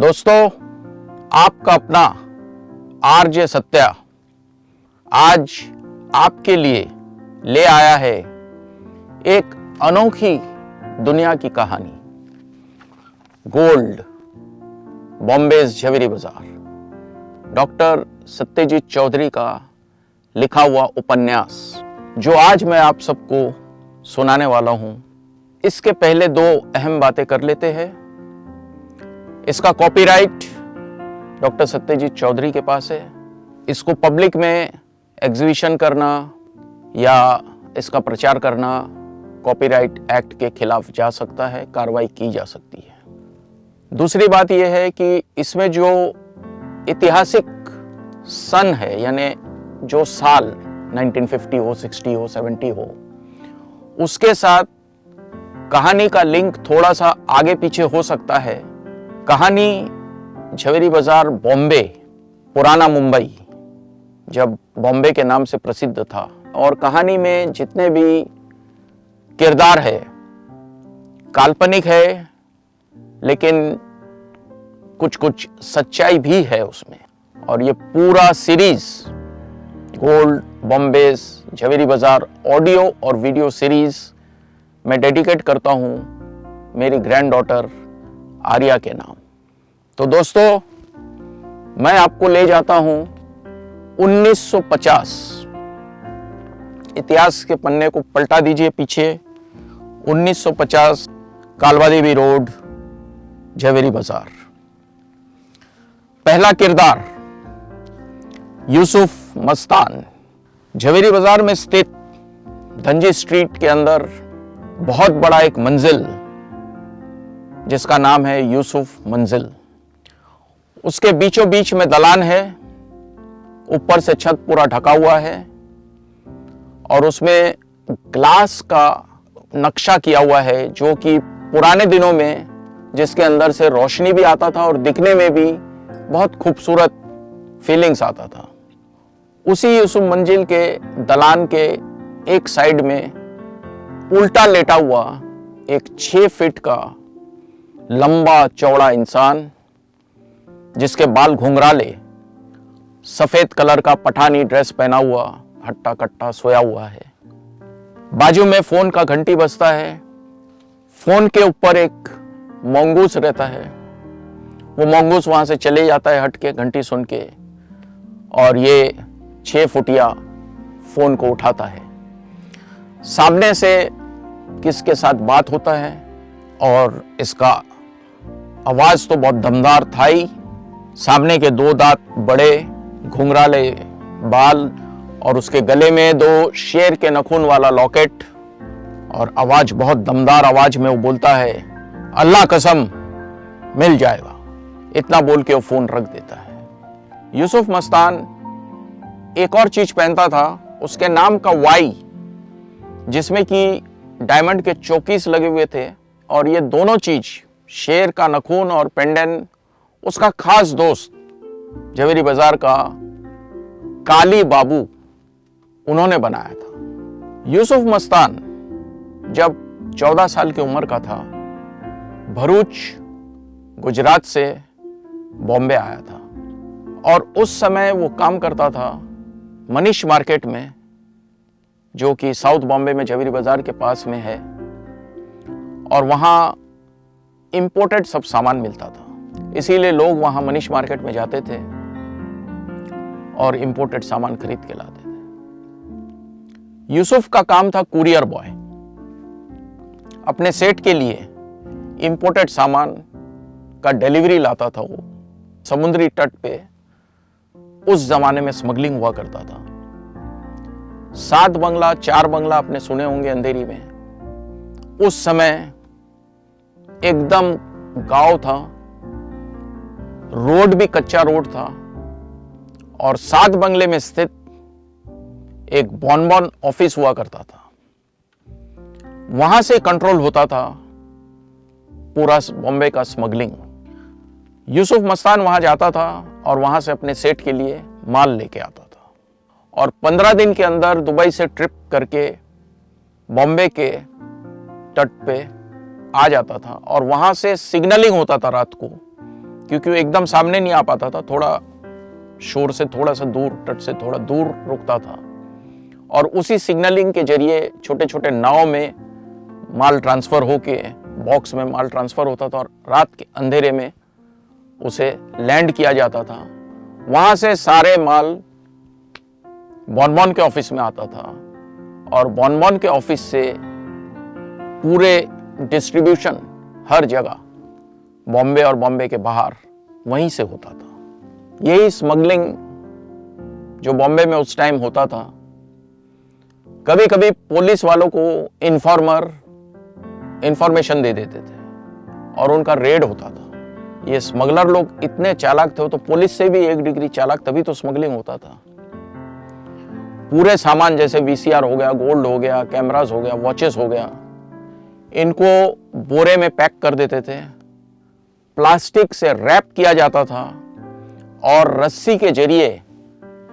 दोस्तों, आपका अपना आरजे सत्या आज आपके लिए ले आया है एक अनोखी दुनिया की कहानी। गोल्ड, बॉम्बेज झवेरी बाजार, डॉक्टर सत्यजीत चौधरी का लिखा हुआ उपन्यास जो आज मैं आप सबको सुनाने वाला हूं। इसके पहले दो अहम बातें कर लेते हैं। इसका कॉपीराइट डॉक्टर सत्यजीत चौधरी के पास है। इसको पब्लिक में एग्जीबिशन करना या इसका प्रचार करना कॉपीराइट एक्ट के खिलाफ जा सकता है, कार्रवाई की जा सकती है। दूसरी बात यह है कि इसमें जो ऐतिहासिक सन है, यानी जो साल 1950 हो, 60 हो, 70 हो, उसके साथ कहानी का लिंक थोड़ा सा आगे पीछे हो सकता है। कहानी झवेरी बाजार बॉम्बे, पुराना मुंबई, जब बॉम्बे के नाम से प्रसिद्ध था, और कहानी में जितने भी किरदार है काल्पनिक है, लेकिन कुछ कुछ सच्चाई भी है उसमें। और ये पूरा सीरीज गोल्ड, बॉम्बे, झवेरी बाजार ऑडियो और वीडियो सीरीज मैं डेडिकेट करता हूं मेरी ग्रैंड डॉटर आर्या के नाम। तो दोस्तों, मैं आपको ले जाता हूं 1950। इतिहास के पन्ने को पलटा दीजिए पीछे। 1950, कालवादेवी रोड, झवेरी बाजार। पहला किरदार यूसुफ मस्तान। झवेरी बाजार में स्थित धनजी स्ट्रीट के अंदर बहुत बड़ा एक मंजिल जिसका नाम है यूसुफ मंजिल। उसके बीचों बीच में दलान है, ऊपर से छत पूरा ढका हुआ है और उसमें ग्लास का नक्शा किया हुआ है, जो कि पुराने दिनों में जिसके अंदर से रोशनी भी आता था और दिखने में भी बहुत खूबसूरत फीलिंग्स आता था। उसी यूसुफ मंजिल के दलान के एक साइड में उल्टा लेटा हुआ एक 6 फीट का लंबा चौड़ा इंसान, जिसके बाल घुंघराले, सफेद कलर का पठानी ड्रेस पहना हुआ हट्टा कट्टा सोया हुआ है। बाजू में फोन का घंटी बजता है। फोन के ऊपर एक मंगूस रहता है। वो मंगूस वहां से चले जाता है हट के, घंटी सुन के, और ये 6 फुटिया फोन को उठाता है। सामने से किसके साथ बात होता है, और इसका आवाज तो बहुत दमदार था ही। सामने के 2 दांत बड़े, घुंघराले बाल, और उसके गले में 2 शेर के नखून वाला लॉकेट, और आवाज बहुत दमदार आवाज में वो बोलता है, अल्लाह कसम मिल जाएगा। इतना बोल के वो फोन रख देता है। यूसुफ मस्तान एक और चीज पहनता था, उसके नाम का वाई, जिसमें कि डायमंड के चौकीस लगे हुए थे, और ये दोनों चीज, शेर का नखून और पेंडेंट, उसका खास दोस्त झवेरी बाजार का काली बाबू, उन्होंने बनाया था। यूसुफ मस्तान जब 14 साल की उम्र का था, भरूच, गुजरात से बॉम्बे आया था, और उस समय वो काम करता था मनीष मार्केट में, जो कि साउथ बॉम्बे में झवेरी बाजार के पास में है, और वहां इंपोर्टेड सब सामान मिलता था। इसीलिए लोग वहां मनीष मार्केट में जाते थे और इंपोर्टेड सामान खरीद के लाते थे। यूसुफ का काम था कुरियर बॉय। अपने सेट के लिए इंपोर्टेड सामान का डिलीवरी लाता था वो। समुद्री तट पे उस जमाने में स्मगलिंग हुआ करता था। 7 बंगला, 4 बंगला आपने सुने होंगे अंधेरी में। उस समय एकदम गांव था, रोड भी कच्चा रोड था, और 7 बंगले में स्थित एक बॉनबॉन ऑफिस हुआ करता था। वहां से कंट्रोल होता था पूरा बॉम्बे का स्मगलिंग। यूसुफ मस्तान वहां जाता था और वहां से अपने सेट के लिए माल लेके आता था, और 15 दिन के अंदर दुबई से ट्रिप करके बॉम्बे के तट पे आ जाता था, और वहां से सिग्नलिंग होता था रात को क्योंकि वो एकदम सामने नहीं आ पाता था, थोड़ा शोर से थोड़ा सा दूर, तट से थोड़ा दूर रुकता था और उसी सिग्नलिंग के जरिए छोटे छोटे नाव में माल ट्रांसफर होके बॉक्स में माल ट्रांसफर होता था और रात के अंधेरे में उसे लैंड किया जाता था। वहां से सारे माल बॉन के ऑफिस में आता था और बॉन के ऑफिस से पूरे डिस्ट्रीब्यूशन हर जगह बॉम्बे और बॉम्बे के बाहर वहीं से होता था। यही स्मगलिंग जो बॉम्बे में उस टाइम होता था, कभी कभी पुलिस वालों को इंफॉर्मेशन दे देते थे और उनका रेड होता था। ये स्मगलर लोग इतने चालाक थे, तो पुलिस से भी 1 डिग्री चालाक, तभी तो स्मगलिंग होता था। पूरे सामान जैसे वीसीआर हो गया, गोल्ड हो गया, कैमरास हो गया, वॉचेस हो गया, इनको बोरे में पैक कर देते थे, प्लास्टिक से रैप किया जाता था और रस्सी के जरिए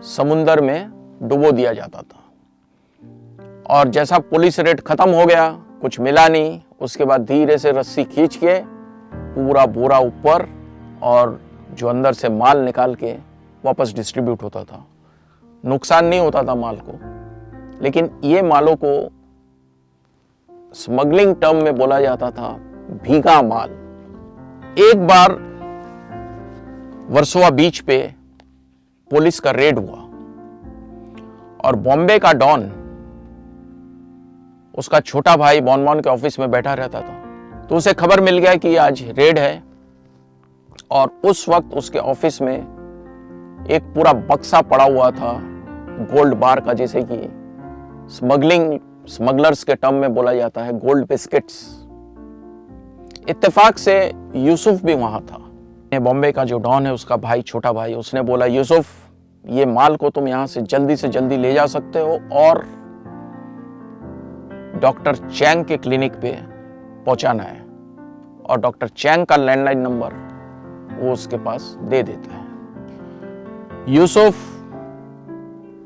समुंदर में डुबो दिया जाता था। और जैसा पुलिस रेड खत्म हो गया, कुछ मिला नहीं, उसके बाद धीरे से रस्सी खींच के पूरा बोरा ऊपर और जो अंदर से माल निकाल के वापस डिस्ट्रीब्यूट होता था। नुकसान नहीं होता था माल को, लेकिन ये मालों को स्मगलिंग टर्म में बोला जाता था भीगा माल। एक बार वर्सोवा बीच पे पुलिस का रेड हुआ और बॉम्बे का डॉन, उसका छोटा भाई बॉन के ऑफिस में बैठा रहता था, तो उसे खबर मिल गया कि आज रेड है। और उस वक्त उसके ऑफिस में एक पूरा बक्सा पड़ा हुआ था गोल्ड बार का, जैसे कि स्मगलर्स के टर्म में बोला जाता है गोल्ड बिस्किट्स। इत्तेफाक से यूसुफ भी वहां था। बॉम्बे का जो डॉन है, उसका भाई, छोटा भाई, उसने बोला, यूसुफ, ये माल को तुम यहां से जल्दी ले जा सकते हो और डॉक्टर चैंग के क्लिनिक पे पहुंचाना है। और डॉक्टर चैंग का लैंडलाइन नंबर वो उसके पास दे देता है। यूसुफ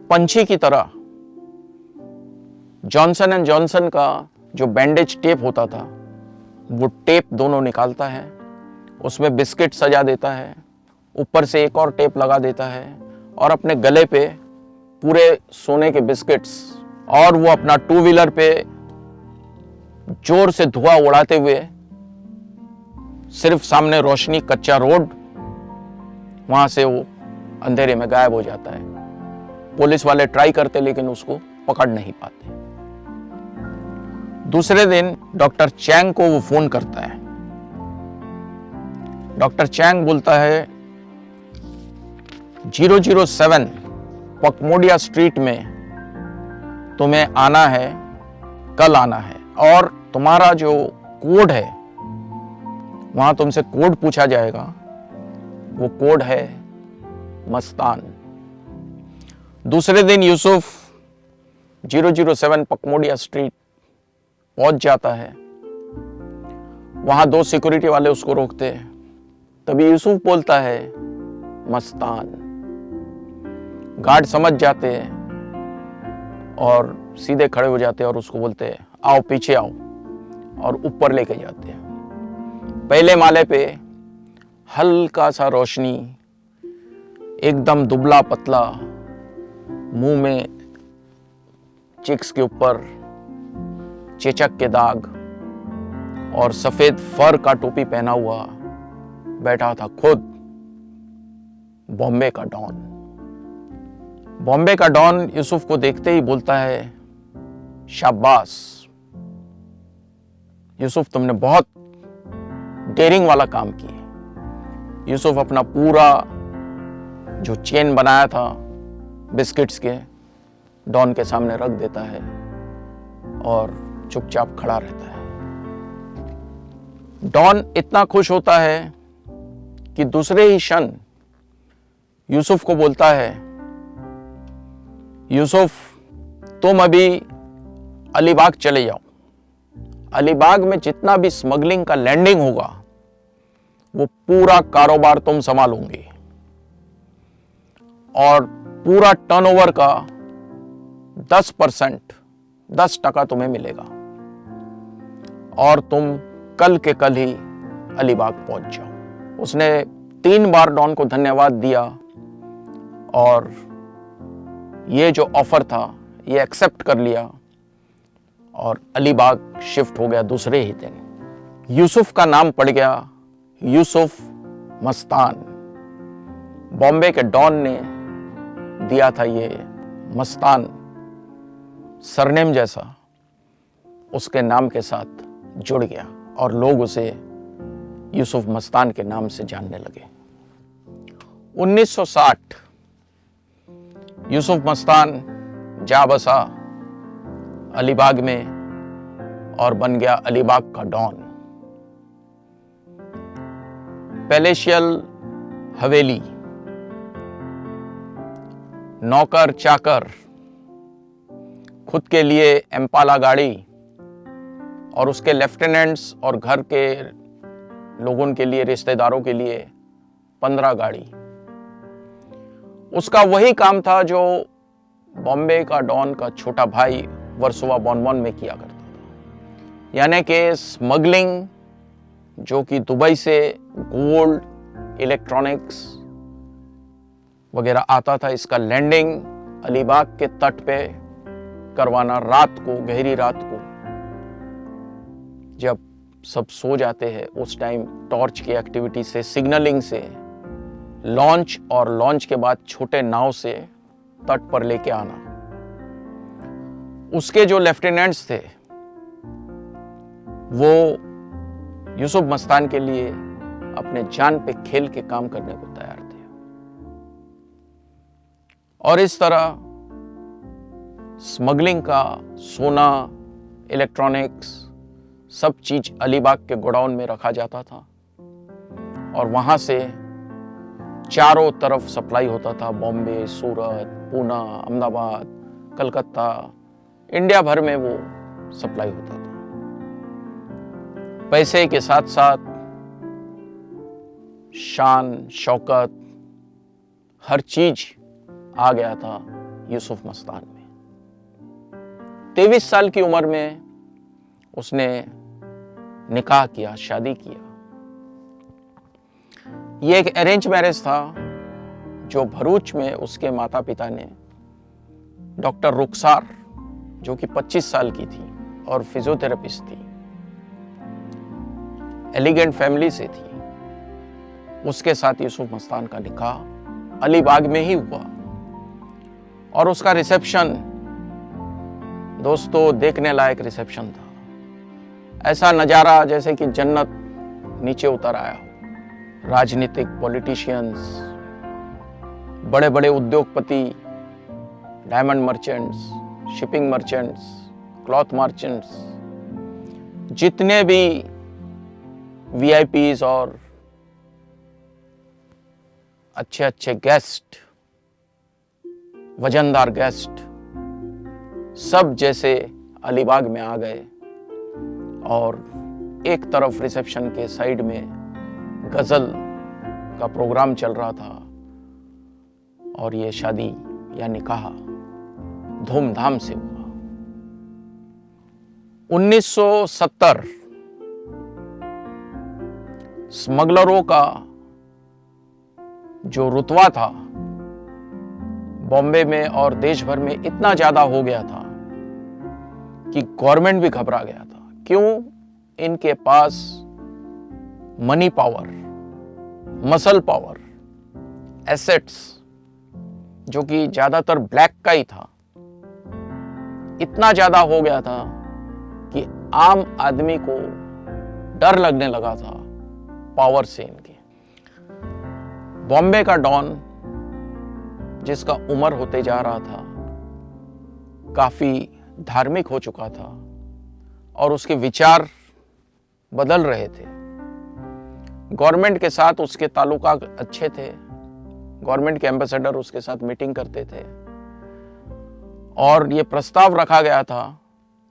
पंछी की तरह जॉनसन एंड जॉनसन का जो बैंडेज टेप होता था, वो टेप दोनों निकालता है, उसमें बिस्किट सजा देता है, ऊपर से एक और टेप लगा देता है और अपने गले पे पूरे सोने के बिस्किट्स, और वो अपना 2 व्हीलर पे जोर से धुआं उड़ाते हुए, सिर्फ सामने रोशनी, कच्चा रोड, वहां से वो अंधेरे में गायब हो जाता है। पुलिस वाले ट्राई करते लेकिन उसको पकड़ नहीं पाते। दूसरे दिन डॉक्टर चैंग को वो फोन करता है। डॉक्टर चैंग बोलता है 007 पकमोडिया स्ट्रीट में तुम्हें आना है, कल आना है, और तुम्हारा जो कोड है वहां तुमसे कोड पूछा जाएगा, वो कोड है मस्तान। दूसरे दिन यूसुफ 007 पकमोडिया स्ट्रीट पहुंच जाता है। वहां 2 सिक्योरिटी वाले उसको रोकते हैं। तभी यूसुफ बोलता है मस्तान। गार्ड समझ जाते हैं और सीधे खड़े हो जाते हैं और उसको बोलते हैं आओ, पीछे आओ, और ऊपर लेके जाते हैं। पहले माले पे हल्का सा रोशनी, एकदम दुबला पतला, मुंह में चिक्स के ऊपर चेचक के दाग और सफेद फर का टोपी पहना हुआ बैठा था खुद बॉम्बे का डॉन। बॉम्बे का डॉन यूसुफ को देखते ही बोलता है शाबाश यूसुफ, तुमने बहुत डेयरिंग वाला काम किया। यूसुफ अपना पूरा जो चेन बनाया था बिस्किट्स के, डॉन के सामने रख देता है और चुपचाप खड़ा रहता है। डॉन इतना खुश होता है कि दूसरे ही क्षण यूसुफ को बोलता है यूसुफ, तुम अभी अलीबाग चले जाओ। अलीबाग में जितना भी स्मगलिंग का लैंडिंग होगा वो पूरा कारोबार तुम संभालोगे और पूरा टर्नओवर का 10% 10% तुम्हें मिलेगा और तुम कल के कल ही अलीबाग पहुंच जाओ। उसने 3 बार डॉन को धन्यवाद दिया और ये जो ऑफर था ये एक्सेप्ट कर लिया और अलीबाग शिफ्ट हो गया दूसरे ही दिन। यूसुफ का नाम पड़ गया यूसुफ मस्तान। बॉम्बे के डॉन ने दिया था ये मस्तान सरनेम जैसा, उसके नाम के साथ जुड़ गया और लोग उसे यूसुफ मस्तान के नाम से जानने लगे। 1960 यूसुफ मस्तान जा बसा अलीबाग में और बन गया अलीबाग का डॉन। पैलेशियल हवेली, नौकर चाकर, खुद के लिए एम्पाला गाड़ी और उसके लेफ्टिनेंट्स और घर के लोगों के लिए, रिश्तेदारों के लिए 15 गाड़ी। उसका वही काम था जो बॉम्बे का डॉन का छोटा भाई वर्सोवा बॉनबॉन में किया करता था, यानी कि स्मगलिंग, जो कि दुबई से गोल्ड, इलेक्ट्रॉनिक्स वगैरह आता था, इसका लैंडिंग अलीबाग के तट पे करवाना रात को, गहरी रात को, जब सब सो जाते हैं उस टाइम टॉर्च की एक्टिविटी से, सिग्नलिंग से, लॉन्च और लॉन्च के बाद छोटे नाव से तट पर लेके आना। उसके जो लेफ्टिनेंट्स थे वो यूसुफ मस्तान के लिए अपने जान पे खेल के काम करने को तैयार थे। और इस तरह स्मगलिंग का सोना, इलेक्ट्रॉनिक्स, सब चीज अलीबाग के गोडाउन में रखा जाता था और वहां से चारों तरफ सप्लाई होता था। बॉम्बे, सूरत, पूना, अहमदाबाद, कलकत्ता, इंडिया भर में वो सप्लाई होता था। पैसे के साथ साथ शान, शौकत, हर चीज आ गया था यूसुफ मस्तान में। 23 साल की उम्र में उसने निकाह किया, शादी किया। ये एक अरेंज मैरिज था जो भरूच में उसके माता पिता ने, डॉक्टर रुखसार जो कि 25 साल की थी और फिजियोथेरेपिस्ट थी, एलिगेंट फैमिली से थी, उसके साथ यूसुफ मस्तान का निकाह अलीबाग में ही हुआ। और उसका रिसेप्शन दोस्तों देखने लायक रिसेप्शन था। ऐसा नजारा जैसे कि जन्नत नीचे उतर आया हो। राजनीतिक पॉलिटिशियंस, बड़े बड़े उद्योगपति, diamond merchants, shipping merchants, cloth merchants, जितने भी वीआईपीज और अच्छे अच्छे गेस्ट, वजनदार गेस्ट, सब जैसे अलीबाग में आ गए। और एक तरफ रिसेप्शन के साइड में गजल का प्रोग्राम चल रहा था और ये शादी या निकाह धूमधाम से हुआ। 1970 स्मगलरों का जो रुतबा था बॉम्बे में और देश भर में इतना ज्यादा हो गया था कि गवर्नमेंट भी घबरा गया था। क्यों? इनके पास money power, muscle power, assets जो कि ज्यादातर ब्लैक का ही था, इतना ज्यादा हो गया था कि आम आदमी को डर लगने लगा था पावर से इनके। बॉम्बे का डॉन जिसका उम्र होते जा रहा था, काफी धार्मिक हो चुका था और उसके विचार बदल रहे थे। गवर्नमेंट के साथ उसके ताल्लुकात अच्छे थे, गवर्नमेंट के एम्बेसडर उसके साथ मीटिंग करते थे और ये प्रस्ताव रखा गया था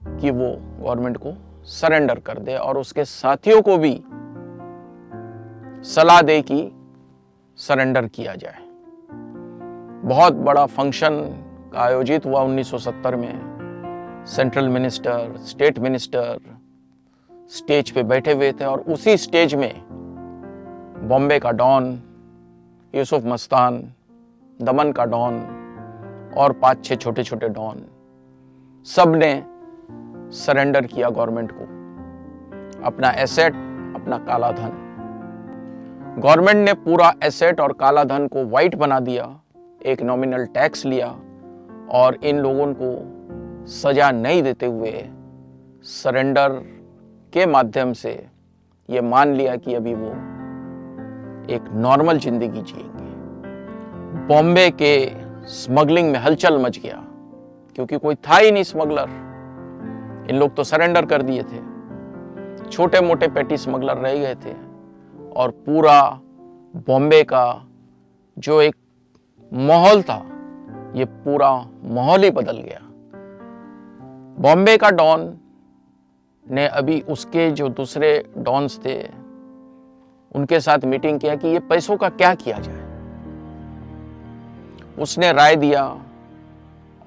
कि वो गवर्नमेंट को सरेंडर कर दे और उसके साथियों को भी सलाह दे कि सरेंडर किया जाए। बहुत बड़ा फंक्शन का आयोजित हुआ 1970 में। Central minister, state minister stage पे बैठे हुए थे और उसी स्टेज में बॉम्बे का डॉन यूसुफ मस्तान, दमन का डॉन और 5-6 छोटे छोटे डॉन, सब ने सरेंडर किया गवर्नमेंट को अपना एसेट, अपना काला धन। गवर्नमेंट ने पूरा एसेट और काला धन को वाइट बना दिया, एक नॉमिनल टैक्स लिया और इन लोगों को सजा नहीं देते हुए सरेंडर के माध्यम से ये मान लिया कि अभी वो एक नॉर्मल जिंदगी जिएंगे। बॉम्बे के स्मगलिंग में हलचल मच गया क्योंकि कोई था ही नहीं स्मगलर, इन लोग तो सरेंडर कर दिए थे, छोटे मोटे पेटी स्मगलर रह गए थे और पूरा बॉम्बे का जो एक माहौल था ये पूरा माहौल ही बदल गया। बॉम्बे का डॉन ने अभी उसके जो दूसरे डॉन्स थे उनके साथ मीटिंग किया कि ये पैसों का क्या किया जाए। उसने राय दिया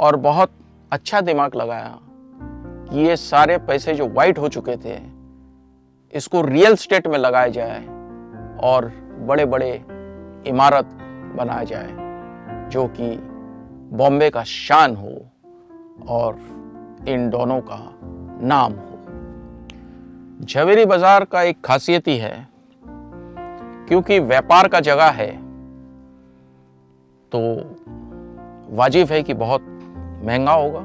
और बहुत अच्छा दिमाग लगाया कि ये सारे पैसे जो वाइट हो चुके थे इसको रियल स्टेट में लगाया जाए और बड़े बड़े इमारत बनाया जाए जो कि बॉम्बे का शान हो और इन डॉनों का नाम हो। झवेरी बाजार का एक खासियत ही है क्योंकि व्यापार का जगह है तो वाजिब है कि बहुत महंगा होगा।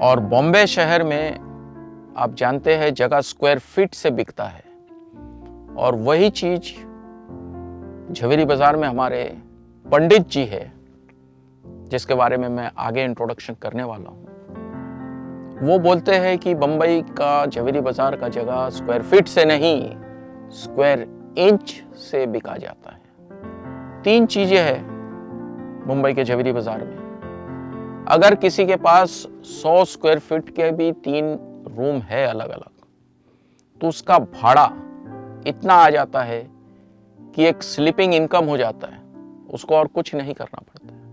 और बॉम्बे शहर में आप जानते हैं जगह स्क्वायर फीट से बिकता है और वही चीज झवेरी बाजार में हमारे पंडित जी है जिसके बारे में मैं आगे इंट्रोडक्शन करने वाला हूं। वो बोलते हैं कि बंबई का झवेरी बाजार का जगह स्क्वायर फीट से नहीं स्क्वायर इंच से बिका जाता है। 3 चीजें हैं मुंबई के झवेरी बाजार में। अगर किसी के पास 100 स्क्वायर फीट के भी 3 रूम है अलग अलग तो उसका भाड़ा इतना आ जाता है कि एक स्लीपिंग इनकम हो जाता है, उसको और कुछ नहीं करना पड़ता है।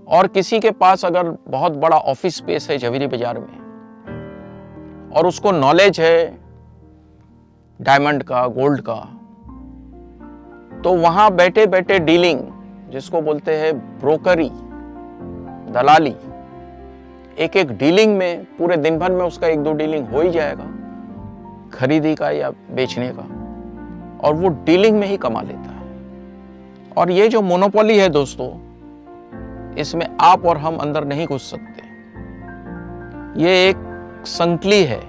और किसी के पास अगर बहुत बड़ा ऑफिस स्पेस है झवेरी बाजार में और उसको नॉलेज है डायमंड का, गोल्ड का, तो वहां बैठे बैठे डीलिंग, जिसको बोलते हैं ब्रोकरी, दलाली, एक एक डीलिंग में पूरे दिन भर में उसका 1-2 डीलिंग हो ही जाएगा खरीदी का या बेचने का, और वो डीलिंग में ही कमा लेता है। और ये जो मोनोपोली है दोस्तों, इसमें आप और हम अंदर नहीं घुस सकते। ये एक संकली है,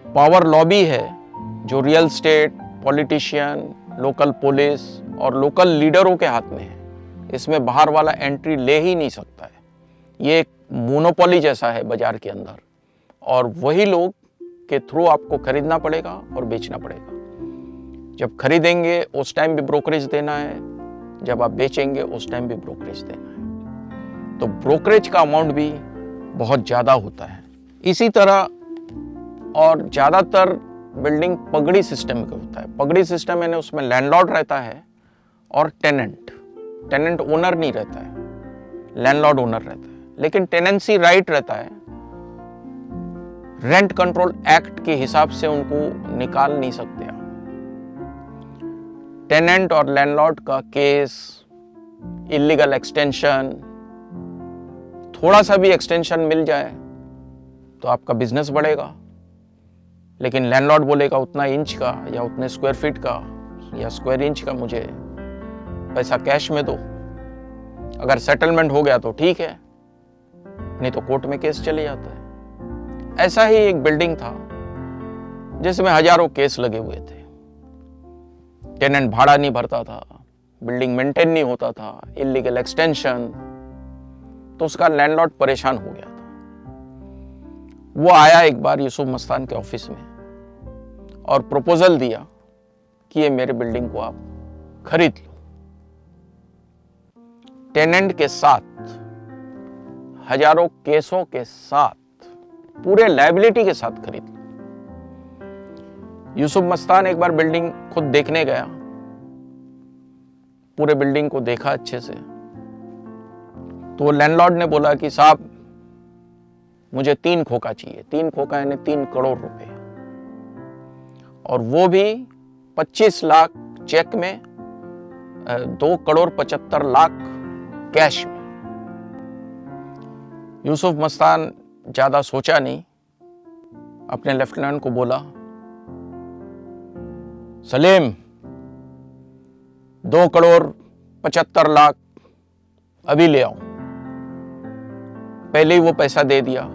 पावर लॉबी है जो real estate, politician, local police और लोकल लीडरों के हाथ में है। इसमें बाहर वाला एंट्री ले ही नहीं सकता है। ये एक मोनोपोली जैसा है बाजार के अंदर और वही लोग के थ्रू आपको खरीदना पड़ेगा और बेचना पड़ेगा। जब खरीदेंगे उस टाइम भी ब्रोकरेज देना है, जब आप बेचेंगे उस टाइम भी ब्रोकरेज देना है। तो ब्रोकरेज का अमाउंट भी बहुत ज़्यादा होता है। इसी तरह और ज़्यादातर बिल्डिंग पगड़ी सिस्टम का होता है। पगड़ी सिस्टम यानी उसमें लैंडलॉर्ड रहता है और टेनेंट ओनर नहीं रहता है, लैंडलॉर्ड ओनर रहता है। लेकिन टेनेंसी राइट रहता है, रेंट कंट्रोल एक्ट के हिसाब से उनको निकाल नहीं सकते आप। टेनेंट और लैंडलॉर्ड का केस, इलीगल एक्सटेंशन, थोड़ा सा भी एक्सटेंशन मिल जाए तो आपका बिजनेस बढ़ेगा। लेकिन लैंडलॉर्ड बोलेगा उतना इंच का या उतने स्क्वायर फीट का या स्क्वायर इंच का मुझे पैसा कैश में दो। अगर सेटलमेंट हो गया तो ठीक है, नहीं तो कोर्ट में केस चले जाता है। ऐसा ही एक बिल्डिंग था जिसमें हजारों केस लगे हुए थे। टेनेंट भाड़ा नहीं भरता था, बिल्डिंग मेंटेन नहीं होता था, इलीगल एक्सटेंशन, तो उसका लैंडलॉर्ड परेशान हो गया था। वो आया एक बार यूसुफ मस्तान के ऑफिस में और प्रपोजल दिया कि ये मेरे बिल्डिंग को आप खरीद लो, टेनेंट के साथ, हजारों केसों के साथ, पूरे लायबिलिटी के साथ खरीद लो। यूसुफ मस्तान एक बार बिल्डिंग खुद देखने गया, पूरे बिल्डिंग को देखा अच्छे से, तो लैंडलॉर्ड ने बोला कि साहब मुझे 3 खोखा चाहिए। 3 खोखा यानी 3 करोड़ रुपए, और वो भी 25 लाख चेक में, 2,75,00,000 कैश में। यूसुफ मस्तान ज्यादा सोचा नहीं, अपने लेफ्टिनेंट को बोला, सलीम 2,75,00,000 अभी ले आओ। पहले ही वो पैसा दे दिया,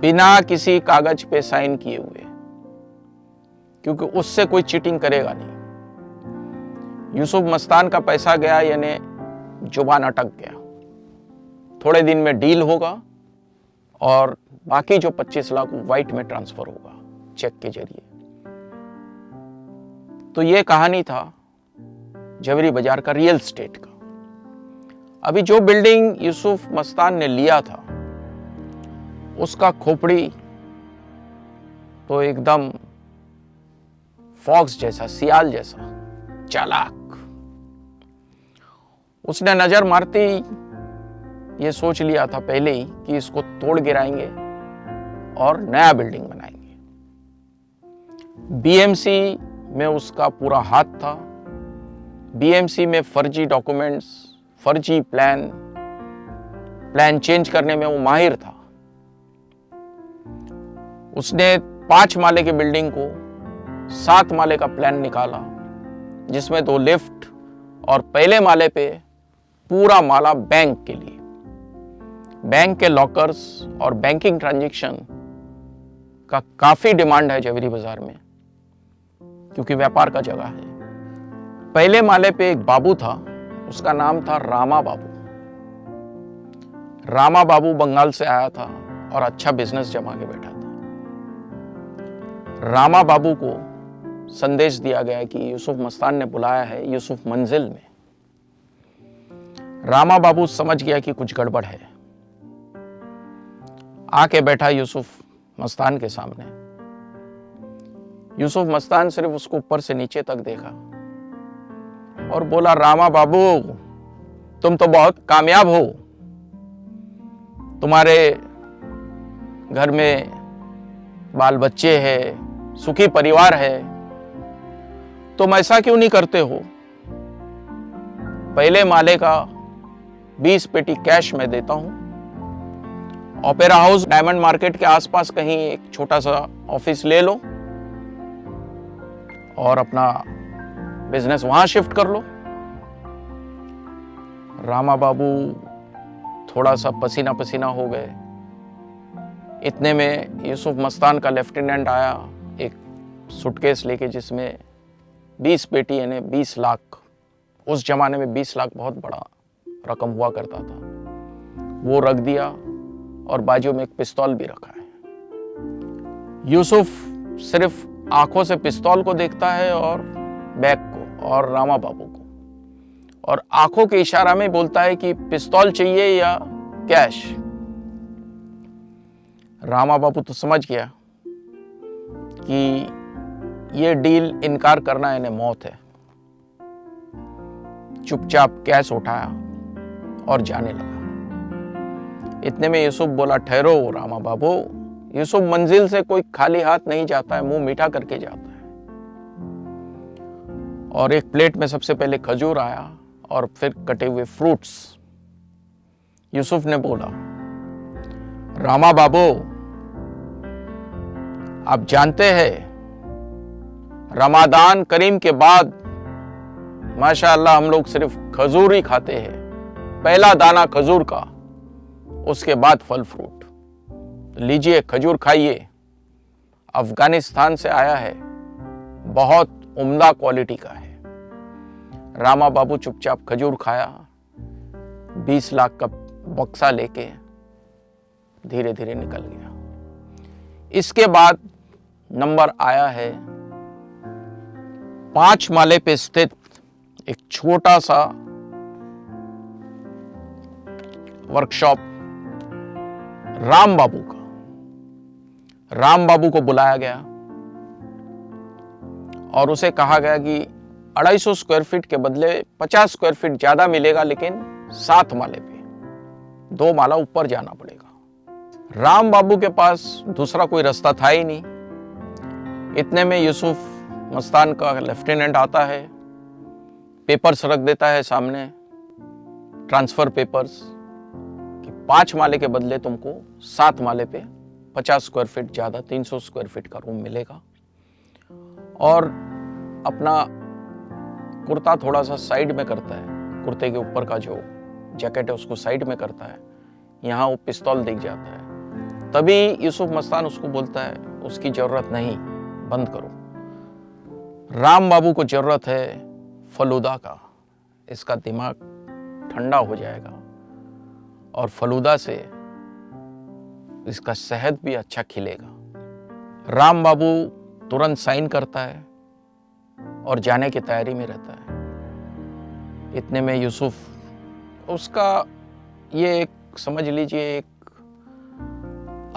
बिना किसी कागज पे साइन किए हुए, क्योंकि उससे कोई चीटिंग करेगा नहीं। यूसुफ मस्तान का पैसा गया, यानी जुबान अटक गया। थोड़े दिन में डील होगा और बाकी जो 25 लाख व्हाइट में ट्रांसफर होगा चेक के जरिए। तो ये कहानी था जवेरी बाजार का रियल एस्टेट का। अभी जो बिल्डिंग यूसुफ मस्तान ने लिया था, उसका खोपड़ी तो एकदम फॉक्स जैसा, सियाल जैसा चालाक। उसने नजर मारते ही ये सोच लिया था पहले ही कि इसको तोड़ गिराएंगे और नया बिल्डिंग बनाएंगे। बीएमसी में उसका पूरा हाथ था। बीएमसी में फर्जी डॉक्यूमेंट्स, फर्जी प्लान चेंज करने में वो माहिर था। उसने 5 माले की बिल्डिंग को 7 माले का प्लान निकाला, जिसमें 2 लिफ्ट और पहले माले पे पूरा माला बैंक के लिए। बैंक के लॉकर्स और बैंकिंग ट्रांजैक्शन का काफी डिमांड है जवेरी बाजार में, क्योंकि व्यापार का जगह है। पहले माले पे एक बाबू था, उसका नाम था रामा बाबू। रामा बाबू बंगाल से आया था और अच्छा बिजनेस जमा के बैठा था। रामा बाबू को संदेश दिया गया कि यूसुफ मस्तान ने बुलाया है यूसुफ मंजिल में। रामा बाबू समझ गया कि कुछ गड़बड़ है। आके बैठा यूसुफ मस्तान के सामने। यूसुफ मस्तान सिर्फ उसको ऊपर से नीचे तक देखा और बोला, रामा बाबू तुम तो बहुत कामयाब हो, तुम्हारे घर में बाल बच्चे हैं, सुखी परिवार है, तुम ऐसा क्यों नहीं करते हो? पहले माले का 20 पेटी कैश मैं देता हूं, ओपेरा हाउस डायमंड मार्केट के आसपास कहीं एक छोटा सा ऑफिस ले लो और अपना बिजनेस वहां शिफ्ट कर लो। रामा बाबू थोड़ा सा पसीना पसीना हो गए। इतने में यूसुफ मस्तान का लेफ्टिनेंट आया, एक सूटकेस लेके, जिसमें 20 पेटी यानी 20 लाख। उस जमाने में 20 लाख बहुत बड़ा रकम हुआ करता था। वो रख दिया और बाजू में एक पिस्तौल भी रखा है। यूसुफ सिर्फ आंखों से पिस्तौल को देखता है और बैग को और रामा बाबू को, और आंखों के इशारा में बोलता है कि पिस्तौल चाहिए या कैश। रामा बाबू तो समझ गया कि ये डील इनकार करना यानी मौत है। चुपचाप कैश उठाया और जाने लगा। इतने में यूसुफ बोला, ठहरो रामा बाबू, यूसुफ मंजिल से कोई खाली हाथ नहीं जाता है, मुंह मीठा करके जाता है। और एक प्लेट में सबसे पहले खजूर आया और फिर कटे हुए फ्रूट्स। यूसुफ ने बोला, रामा बाबू आप जानते हैं रमादान करीम के बाद माशाअल्लाह हम लोग सिर्फ खजूर ही खाते हैं। पहला दाना खजूर का, उसके बाद फल फ्रूट। लीजिए खजूर खाइए, अफगानिस्तान से आया है, बहुत उम्दा क्वालिटी का है। रामा बाबू चुपचाप खजूर खाया, 20 लाख का बक्सा लेके धीरे धीरे निकल गया। इसके बाद नंबर आया है 5 माले पे स्थित एक छोटा सा वर्कशॉप राम बाबू का। राम बाबू को बुलाया गया और उसे कहा गया कि 250 स्क्वायर फीट के बदले 50 स्क्वायर फीट ज्यादा मिलेगा, लेकिन 7 माले पे, 2 माला ऊपर जाना पड़ेगा। राम बाबू के पास दूसरा कोई रास्ता था ही नहीं। इतने में यूसुफ मस्तान का लेफ्टिनेंट आता है, पेपर्स रख देता है सामने, ट्रांसफर पेपर्स, कि 5 माले के बदले तुमको 7 माले पे 50 स्क्वायर फीट ज़्यादा 300 स्क्वायर फीट का रूम मिलेगा। और अपना कुर्ता थोड़ा सा साइड में करता है, कुर्ते के ऊपर का जो जैकेट है उसको साइड में करता है, यहाँ वो पिस्तौल दिख जाता है। तभी यूसुफ मस्तान उसको बोलता है उसकी ज़रूरत नहीं, बंद करो, राम बाबू को ज़रूरत है फलूदा का, इसका दिमाग ठंडा हो जाएगा और फलूदा से इसका सेहत भी अच्छा खिलेगा। राम बाबू तुरंत साइन करता है और जाने की तैयारी में रहता है। इतने में यूसुफ, उसका ये एक समझ लीजिए एक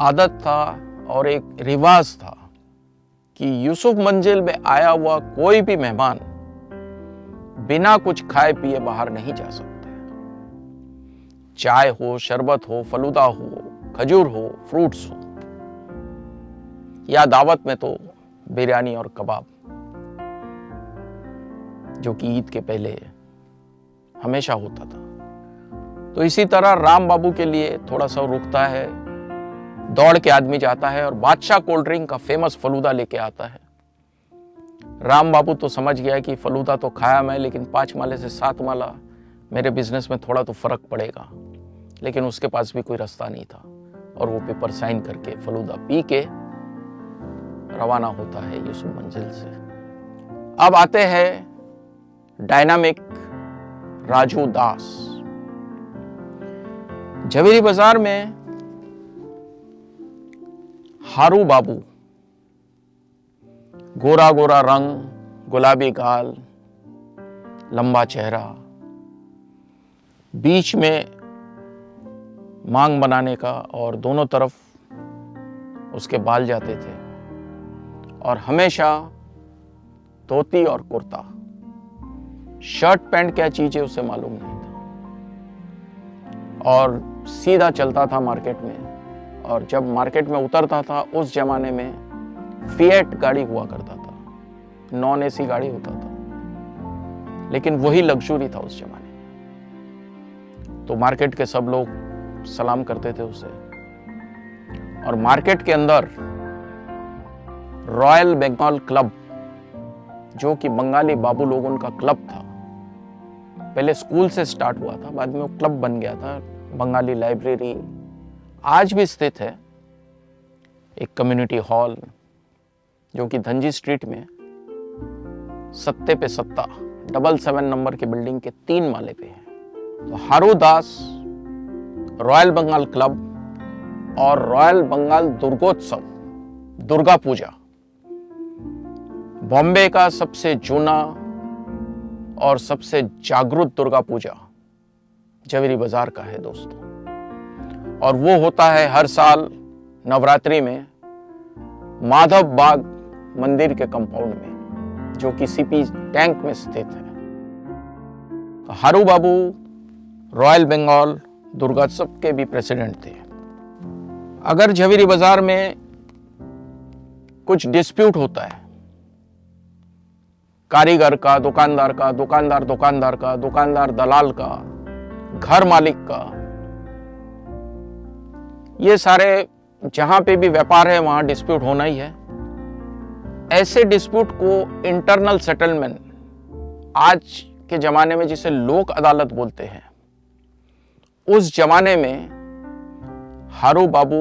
आदत था और एक रिवाज था कि यूसुफ मंजिल में आया हुआ कोई भी मेहमान बिना कुछ खाए पिए बाहर नहीं जा सकते। चाय हो, शरबत हो, फलूदा हो, खजूर हो, फ्रूट्स हो, या दावत में तो बिरयानी और कबाब, जो कि ईद के पहले हमेशा होता था। तो इसी तरह राम बाबू के लिए थोड़ा सा रुकता है, दौड़ के आदमी जाता है और बादशाह कोल्ड ड्रिंक का फेमस फलूदा लेके आता है। राम बाबू तो समझ गया कि फलूदा तो खाया मैं, लेकिन 5 माले से 7 माला मेरे बिजनेस में थोड़ा तो फर्क पड़ेगा, लेकिन उसके पास भी कोई रास्ता नहीं था और वो पेपर साइन करके फलूदा पी के रवाना होता है यूसुफ मंजिल से। अब आते हैं डायनामिक राजू दास। झवेरी बाजार में हारू बाबू, गोरा गोरा रंग, गुलाबी गाल, लंबा चेहरा, बीच में मांग बनाने का और दोनों तरफ उसके बाल जाते थे और हमेशा धोती और कुर्ता, शर्ट पैंट क्या चीज है उसे मालूम नहीं था और सीधा चलता था मार्केट में। और जब मार्केट में उतरता था उस जमाने में फिएट गाड़ी हुआ करता था, नॉन एसी गाड़ी होता था, लेकिन वही लग्जरी था उस जमाने में। तो मार्केट के सब लोग सलाम करते थे उसे। और मार्केट के अंदर रॉयल बंगाल क्लब, जो कि बंगाली बाबू लोगों का क्लब था, पहले स्कूल से स्टार्ट हुआ था, बाद में वो क्लब बन गया था। बंगाली लाइब्रेरी आज भी स्थित है, एक कम्युनिटी हॉल जो कि धनजी स्ट्रीट में सत्ते पे सत्ता 77 नंबर की बिल्डिंग के 3 माले पे है। तो हारू दास, रॉयल बंगाल क्लब और रॉयल बंगाल दुर्गोत्सव, दुर्गा पूजा, बॉम्बे का सबसे जूना और सबसे जागरूक दुर्गा पूजा झवेरी बाजार का है दोस्तों। और वो होता है हर साल नवरात्रि में माधव बाग मंदिर के कंपाउंड में, जो कि सीपी टैंक में स्थित है। तो हारू बाबू रॉयल बंगाल दुर्गोत्सव के भी प्रेसिडेंट थे। अगर झवेरी बाजार में कुछ डिस्प्यूट होता है, कारीगर का, दुकानदार का, दुकानदार दुकानदार का, दुकानदार दलाल का, घर मालिक का, ये सारे जहां पे भी व्यापार है वहां डिस्प्यूट होना ही है। ऐसे डिस्प्यूट को इंटरनल सेटलमेंट, आज के जमाने में जिसे लोक अदालत बोलते हैं, उस जमाने में हारू बाबू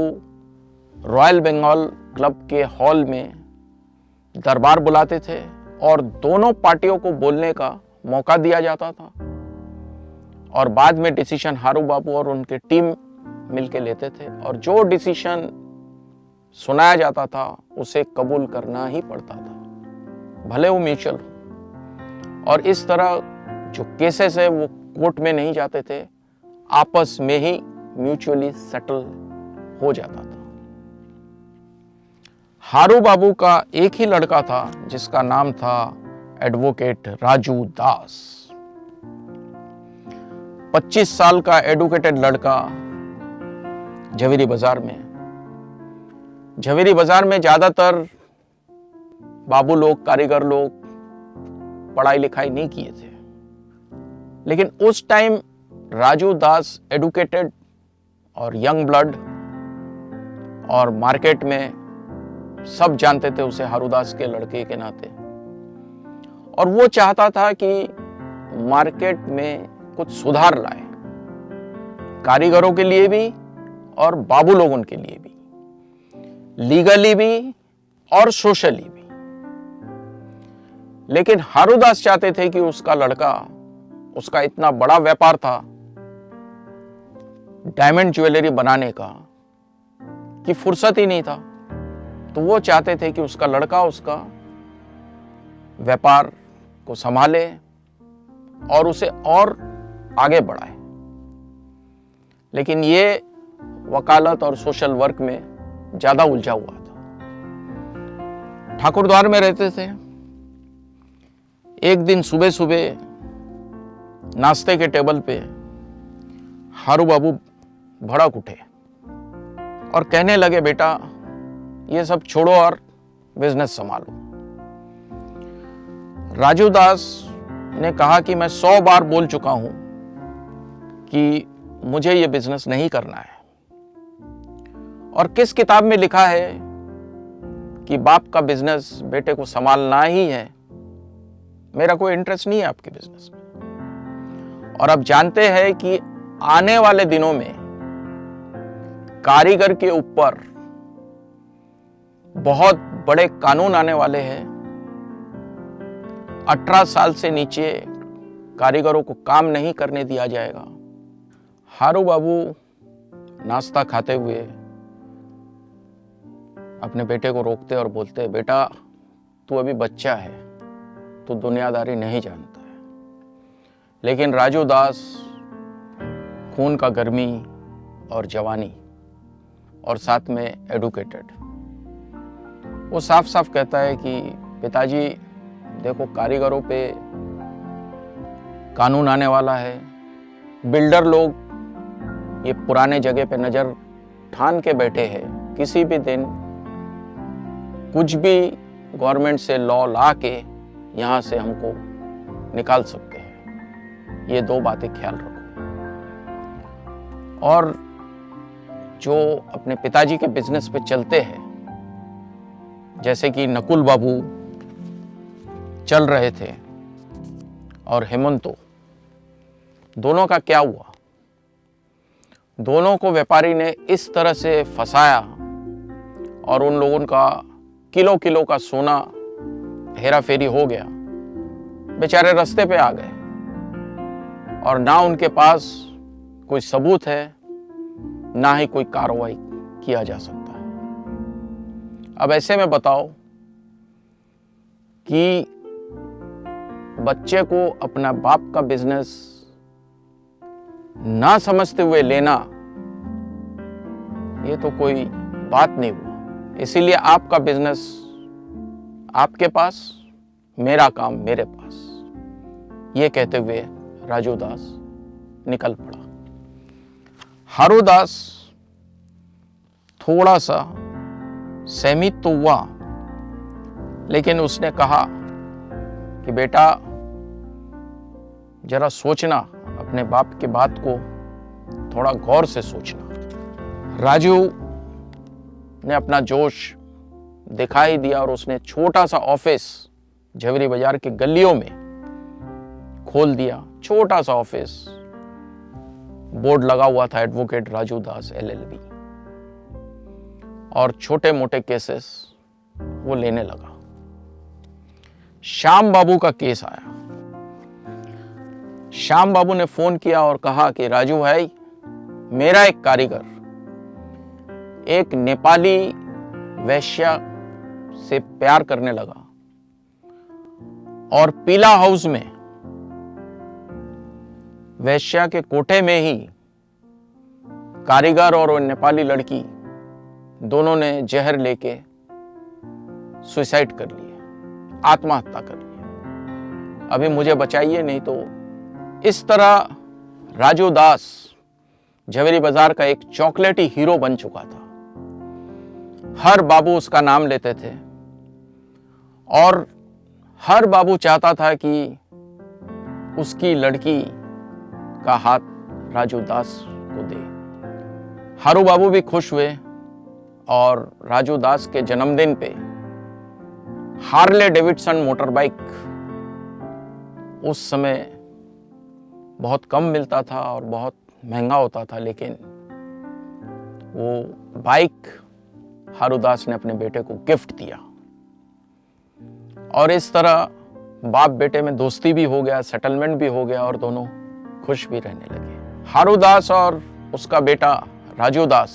रॉयल बंगाल क्लब के हॉल में दरबार बुलाते थे और दोनों पार्टियों को बोलने का मौका दिया जाता था और बाद में डिसीजन हारू बाबू और उनके टीम मिलके लेते थे और जो डिसीजन सुनाया जाता था उसे कबूल करना ही पड़ता था, भले वो म्यूचुअल हो। और इस तरह जो केसेस है वो कोर्ट में नहीं जाते थे, आपस में ही म्यूचुअली सेटल हो जाता था। हारू बाबू का एक ही लड़का था जिसका नाम था एडवोकेट राजू दास। 25 साल का एडुकेटेड लड़का झवेरी बाजार में। झवेरी बाजार में ज्यादातर बाबू लोग, कारीगर लोग पढ़ाई लिखाई नहीं किए थे, लेकिन उस टाइम राजू दास एडुकेटेड और यंग ब्लड, और मार्केट में सब जानते थे उसे हारूदास के लड़के के नाते, और वो चाहता था कि मार्केट में कुछ सुधार लाए, कारीगरों के लिए भी और बाबू लोगों के लिए भी, लीगली भी और सोशली भी। लेकिन हारूदास चाहते थे कि उसका लड़का, उसका इतना बड़ा व्यापार था डायमंड ज्वेलरी बनाने का कि फुर्सत ही नहीं था, तो वो चाहते थे कि उसका लड़का उसका व्यापार को संभाले और उसे और आगे बढ़ाए। लेकिन ये वकालत और सोशल वर्क में ज्यादा उलझा हुआ था। ठाकुरद्वार में रहते थे। एक दिन सुबह सुबह नाश्ते के टेबल पे हारू बाबू भड़क उठे और कहने लगे, बेटा ये सब छोड़ो और बिजनेस संभालो। राजू दास ने कहा कि मैं 100 बार बोल चुका हूं कि मुझे ये बिजनेस नहीं करना है, और किस किताब में लिखा है कि बाप का बिजनेस बेटे को संभालना ही है। मेरा कोई इंटरेस्ट नहीं है आपके बिजनेस में। और अब जानते हैं कि आने वाले दिनों में कारीगर के ऊपर बहुत बड़े कानून आने वाले हैं। 18 साल से नीचे कारीगरों को काम नहीं करने दिया जाएगा। हारू बाबू नाश्ता खाते हुए अपने बेटे को रोकते और बोलते, बेटा तू अभी बच्चा है, तू दुनियादारी नहीं जानता है। लेकिन राजू दास खून का गर्मी और जवानी और साथ में एडुकेटेड, वो साफ साफ कहता है कि पिताजी देखो, कारीगरों पे कानून आने वाला है। बिल्डर लोग ये पुराने जगह पे नजर ठान के बैठे हैं, किसी भी दिन कुछ भी गवर्नमेंट से लॉ ला के यहां से हमको निकाल सकते हैं। ये 2 बातें ख्याल रखो। और जो अपने पिताजी के बिजनेस पे चलते हैं, जैसे कि नकुल बाबू चल रहे थे और हेमंतो, दोनों का क्या हुआ? दोनों को व्यापारी ने इस तरह से फंसाया और उन लोगों का किलो किलो का सोना हेरा फेरी हो गया। बेचारे रास्ते पे आ गए और ना उनके पास कोई सबूत है, ना ही कोई कार्रवाई किया जा सकता है। अब ऐसे में बताओ कि बच्चे को अपना बाप का बिजनेस ना समझते हुए लेना, ये तो कोई बात नहीं हुआ। इसीलिए आपका बिजनेस आपके पास, मेरा काम मेरे पास, ये कहते हुए राजू दास निकल पड़ा। हारू दास थोड़ा सा सहमित तो हुआ, लेकिन उसने कहा कि बेटा जरा सोचना, अपने बाप की बात को थोड़ा गौर से सोचना। राजू ने अपना जोश दिखा ही दिया और उसने छोटा सा ऑफिस झवेरी बाजार के गलियों में खोल दिया। छोटा सा ऑफिस, बोर्ड लगा हुआ था एडवोकेट राजू दास LLB, और छोटे मोटे केसेस वो लेने लगा। श्याम बाबू का केस आया। श्याम बाबू ने फोन किया और कहा कि राजू भाई, मेरा एक कारीगर एक नेपाली वैश्या से प्यार करने लगा और पीला हाउस में वैश्या के कोठे में ही कारीगर और नेपाली लड़की दोनों ने जहर लेके सुसाइड कर लिया, आत्महत्या कर लिया। अभी मुझे बचाइए, नहीं तो। इस तरह राजू दास झवेरी बाजार का एक चॉकलेटी हीरो बन चुका था। हर बाबू उसका नाम लेते थे और हर बाबू चाहता था कि उसकी लड़की का हाथ राजू दास को दे। हारू बाबू भी खुश हुए और राजू दास के जन्मदिन पे हार्ले डेविडसन मोटर बाइक, उस समय बहुत कम मिलता था और बहुत महंगा होता था, लेकिन वो बाइक हारू दास ने अपने बेटे को गिफ्ट दिया और इस तरह बाप बेटे में दोस्ती भी हो गया, सेटलमेंट भी हो गया और दोनों खुश भी रहने लगे। हारू दास और उसका बेटा राजू दास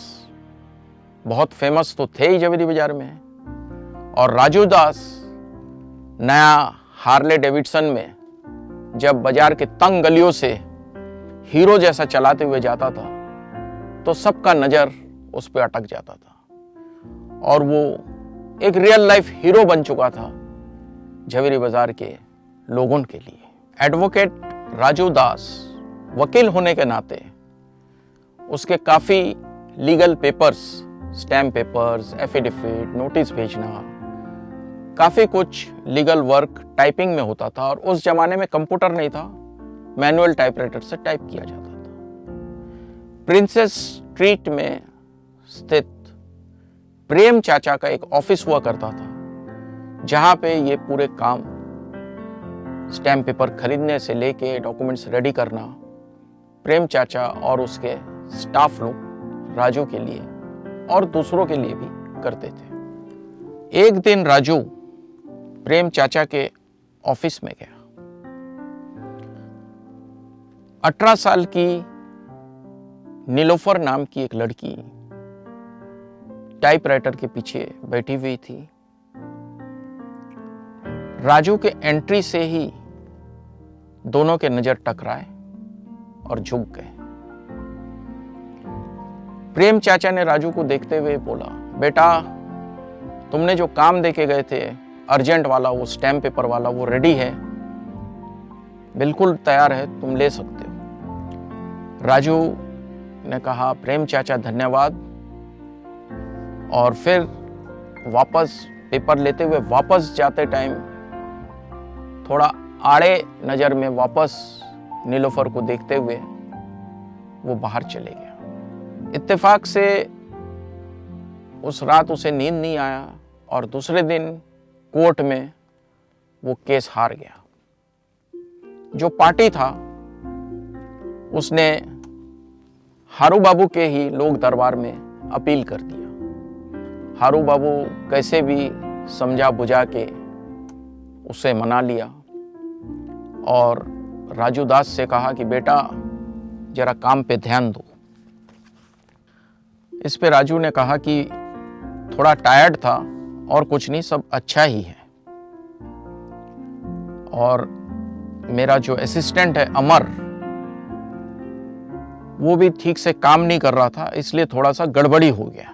बहुत फेमस तो थे ही जवेरी बाजार में, और राजू दास नया हार्ले डेविडसन में जब बाजार के तंग गलियों से हीरो जैसा चलाते हुए जाता था तो सबका नजर उस पर अटक जाता था और वो एक रियल लाइफ हीरो बन चुका था जवेरी बाजार के लोगों के लिए। एडवोकेट राजू दास वकील होने के नाते उसके काफी legal papers, stamp papers, affidavit, notice भेजना, काफी कुछ लीगल वर्क टाइपिंग में होता था और उस जमाने में कंप्यूटर नहीं था, मैनुअल टाइपराइटर से टाइप किया जाता था। प्रिंसेस स्ट्रीट में स्थित प्रेम चाचा का एक ऑफिस हुआ करता था जहां पे ये पूरे काम स्टैम्प पेपर खरीदने से लेके डॉक्यूमेंट्स रेडी करना प्रेम चाचा और उसके स्टाफ लोग राजू के लिए और दूसरों के लिए भी करते थे। एक दिन राजू प्रेम चाचा के ऑफिस में गया। 18 साल की नीलोफर नाम की एक लड़की टाइपराइटर के पीछे बैठी हुई थी। राजू के एंट्री से ही दोनों के नजर टकराए और झुक गए। प्रेम चाचा ने राजू को देखते हुए बोला, बेटा तुमने जो काम देके गए थे अर्जेंट वाला, वो स्टैम्प पेपर वाला, वो रेडी है, बिल्कुल तैयार है, तुम ले सकते हो। राजू ने कहा, प्रेम चाचा धन्यवाद, और फिर वापस पेपर लेते हुए वापस जाते टाइम थोड़ा आड़े नजर में वापस नीलोफर को देखते हुए वो बाहर चले गया। इत्तेफाक से उस रात उसे नींद नहीं आया और दूसरे दिन कोर्ट में वो केस हार गया। जो पार्टी था उसने हारू बाबू के ही लोक दरबार में अपील कर दिया। हारू बाबू कैसे भी समझा बुझा के उसे मना लिया और राजू दास से कहा कि बेटा जरा काम पे ध्यान दो। इस पे राजू ने कहा कि थोड़ा टायर्ड था और कुछ नहीं, सब अच्छा ही है, और मेरा जो असिस्टेंट है अमर, वो भी ठीक से काम नहीं कर रहा था, इसलिए थोड़ा सा गड़बड़ी हो गया।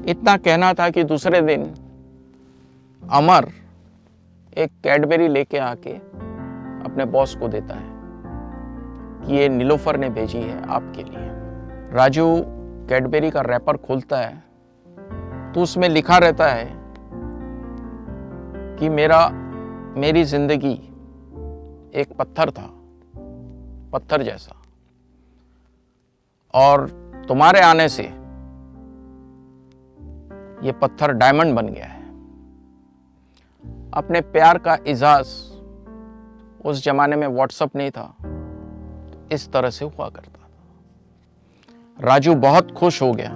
इतना कहना था कि दूसरे दिन अमर एक कैडबरी लेके आके अपने बॉस को देता है कि ये नीलोफर ने भेजी है आपके लिए। राजू कैडबरी का रैपर खोलता है तो उसमें लिखा रहता है कि मेरी जिंदगी एक पत्थर था, पत्थर जैसा, और तुम्हारे आने से ये पत्थर डायमंड बन गया है। अपने प्यार का इजाज, उस जमाने में व्हाट्सएप नहीं था, इस तरह से हुआ करता था। राजू बहुत खुश हो गया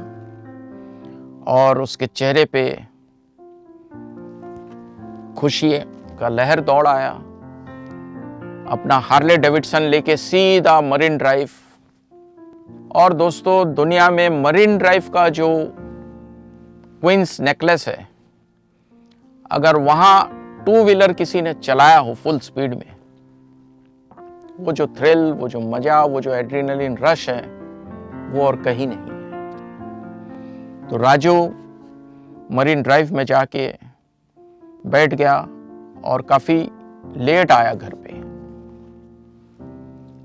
और उसके चेहरे पे खुशी का लहर दौड़ आया। अपना हार्ले डेविडसन लेके सीधा मरीन ड्राइव, और दोस्तों दुनिया में मरीन ड्राइव का जो क्वींस नेकलेस है, अगर वहां टू व्हीलर किसी ने चलाया हो फुल स्पीड में, वो जो थ्रिल, वो जो मजा, वो जो एड्रेनलिन रश है, वो और कहीं नहीं है। तो राजू मरीन ड्राइव में जाके बैठ गया और काफी लेट आया घर पे।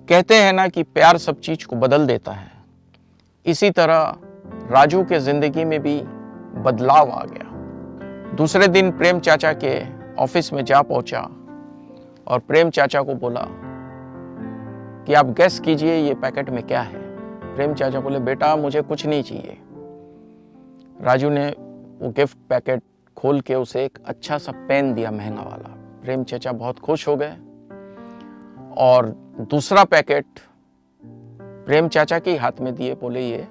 कहते हैं ना कि प्यार सब चीज को बदल देता है, इसी तरह राजू के जिंदगी में भी बदलाव आ गया। दूसरे दिन प्रेम चाचा के ऑफिस में जा पहुंचा और प्रेम चाचा को बोला कि आप गेस कीजिए ये पैकेट में क्या है। प्रेम चाचा बोले, बेटा मुझे कुछ नहीं चाहिए। राजू ने वो गिफ्ट पैकेट खोल के उसे एक अच्छा सा पेन दिया, महंगा वाला। प्रेम चाचा बहुत खुश हो गए और दूसरा पैकेट प्रेम चाचा के हाथ में दिए, बोले ये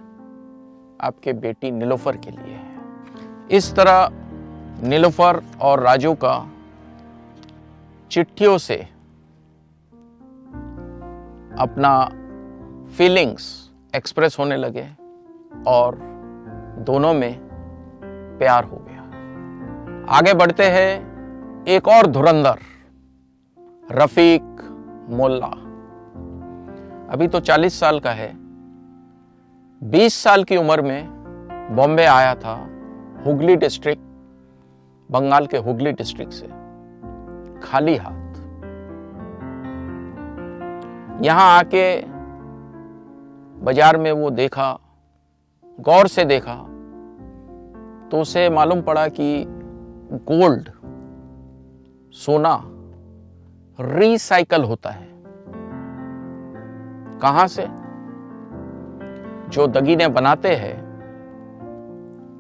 आपके बेटी नीलोफर के लिए है। इस तरह नीलोफर और राजू का चिट्ठियों से अपना फीलिंग्स एक्सप्रेस होने लगे और दोनों में प्यार हो गया। आगे बढ़ते हैं, एक और धुरंधर रफीक मोल्ला, अभी तो 40 साल का है। 20 साल की उम्र में बॉम्बे आया था, हुगली डिस्ट्रिक्ट, बंगाल के हुगली डिस्ट्रिक्ट से, खाली हाथ। यहां आके बाजार में वो देखा, गौर से देखा, तो उसे मालूम पड़ा कि गोल्ड, सोना रिसाइकल होता है। कहां से? जो दगीने बनाते हैं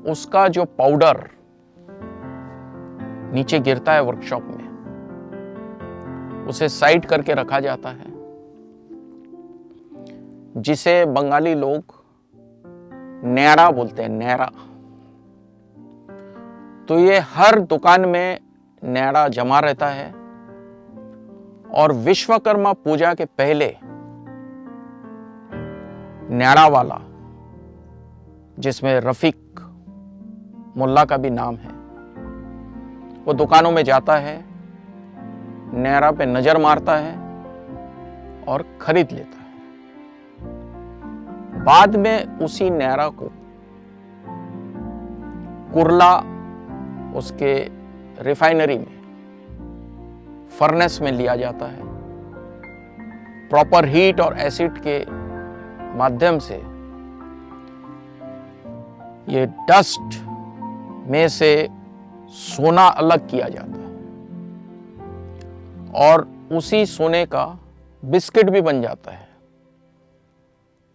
उसका जो पाउडर नीचे गिरता है वर्कशॉप में, उसे साइड करके रखा जाता है, जिसे बंगाली लोग नैरा बोलते हैं, नैरा। तो ये हर दुकान में नैरा जमा रहता है और विश्वकर्मा पूजा के पहले नैरा वाला, जिसमें रफीक मोल्ला का भी नाम है, वो दुकानों में जाता है, नैरा पे नजर मारता है और खरीद लेता है। बाद में उसी नैरा को कुर्ला, उसके रिफाइनरी में, फर्नेस में लिया जाता है। प्रॉपर हीट और एसिड के माध्यम से ये डस्ट में से सोना अलग किया जाता है और उसी सोने का बिस्किट भी बन जाता है,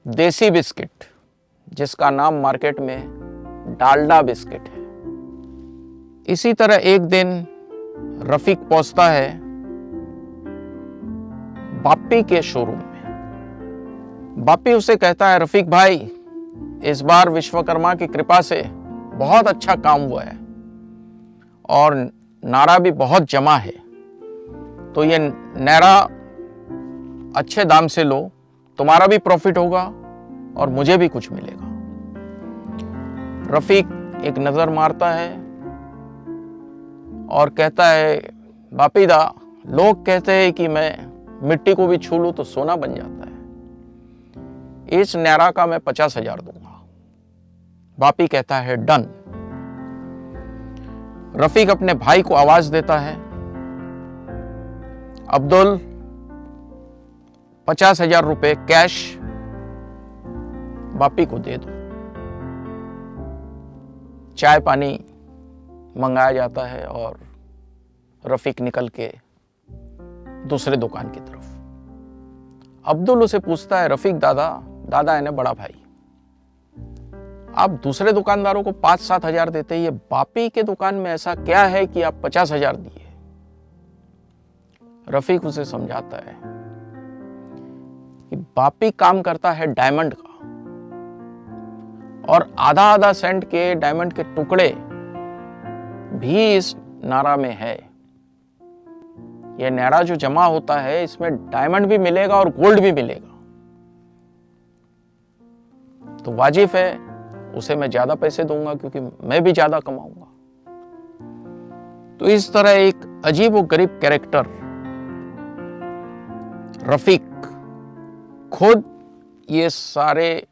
देसी बिस्किट, जिसका नाम मार्केट में डालडा बिस्किट है। इसी तरह एक दिन रफीक पहुंचता है बापी के शोरूम में। बापी उसे कहता है, रफीक भाई, इस बार विश्वकर्मा की कृपा से बहुत अच्छा काम हुआ है और नारा भी बहुत जमा है, तो ये नारा अच्छे दाम से लो, तुम्हारा भी प्रॉफिट होगा और मुझे भी कुछ मिलेगा। रफीक एक नजर मारता है और कहता है, बापी दा, लोग कहते हैं कि मैं मिट्टी को भी छू लूं तो सोना बन जाता है, इस नैरा का मैं 50,000 दूंगा। बापी कहता है, डन। रफीक अपने भाई को आवाज देता है, अब्दुल, 50,000 रुपए कैश बापी को दे दो। चाय पानी मंगाया जाता है और रफीक निकल के दूसरे दुकान की तरफ। अब्दुल उसे पूछता है, रफीक दादा है ना बड़ा भाई, आप दूसरे दुकानदारों को 5-7 हजार देते हैं, ये बापी के दुकान में ऐसा क्या है कि आप 50,000 दिए? रफीक उसे समझाता है कि बापी काम करता है डायमंड का और आधा सेंट के डायमंड के टुकड़े भी इस नारा में है। यह नारा जो जमा होता है, इसमें डायमंड भी मिलेगा और गोल्ड भी मिलेगा, तो वाजिब है उसे मैं ज्यादा पैसे दूंगा क्योंकि मैं भी ज्यादा कमाऊंगा। तो इस तरह एक अजीब व गरीब कैरेक्टर रफीक खुद ये सारे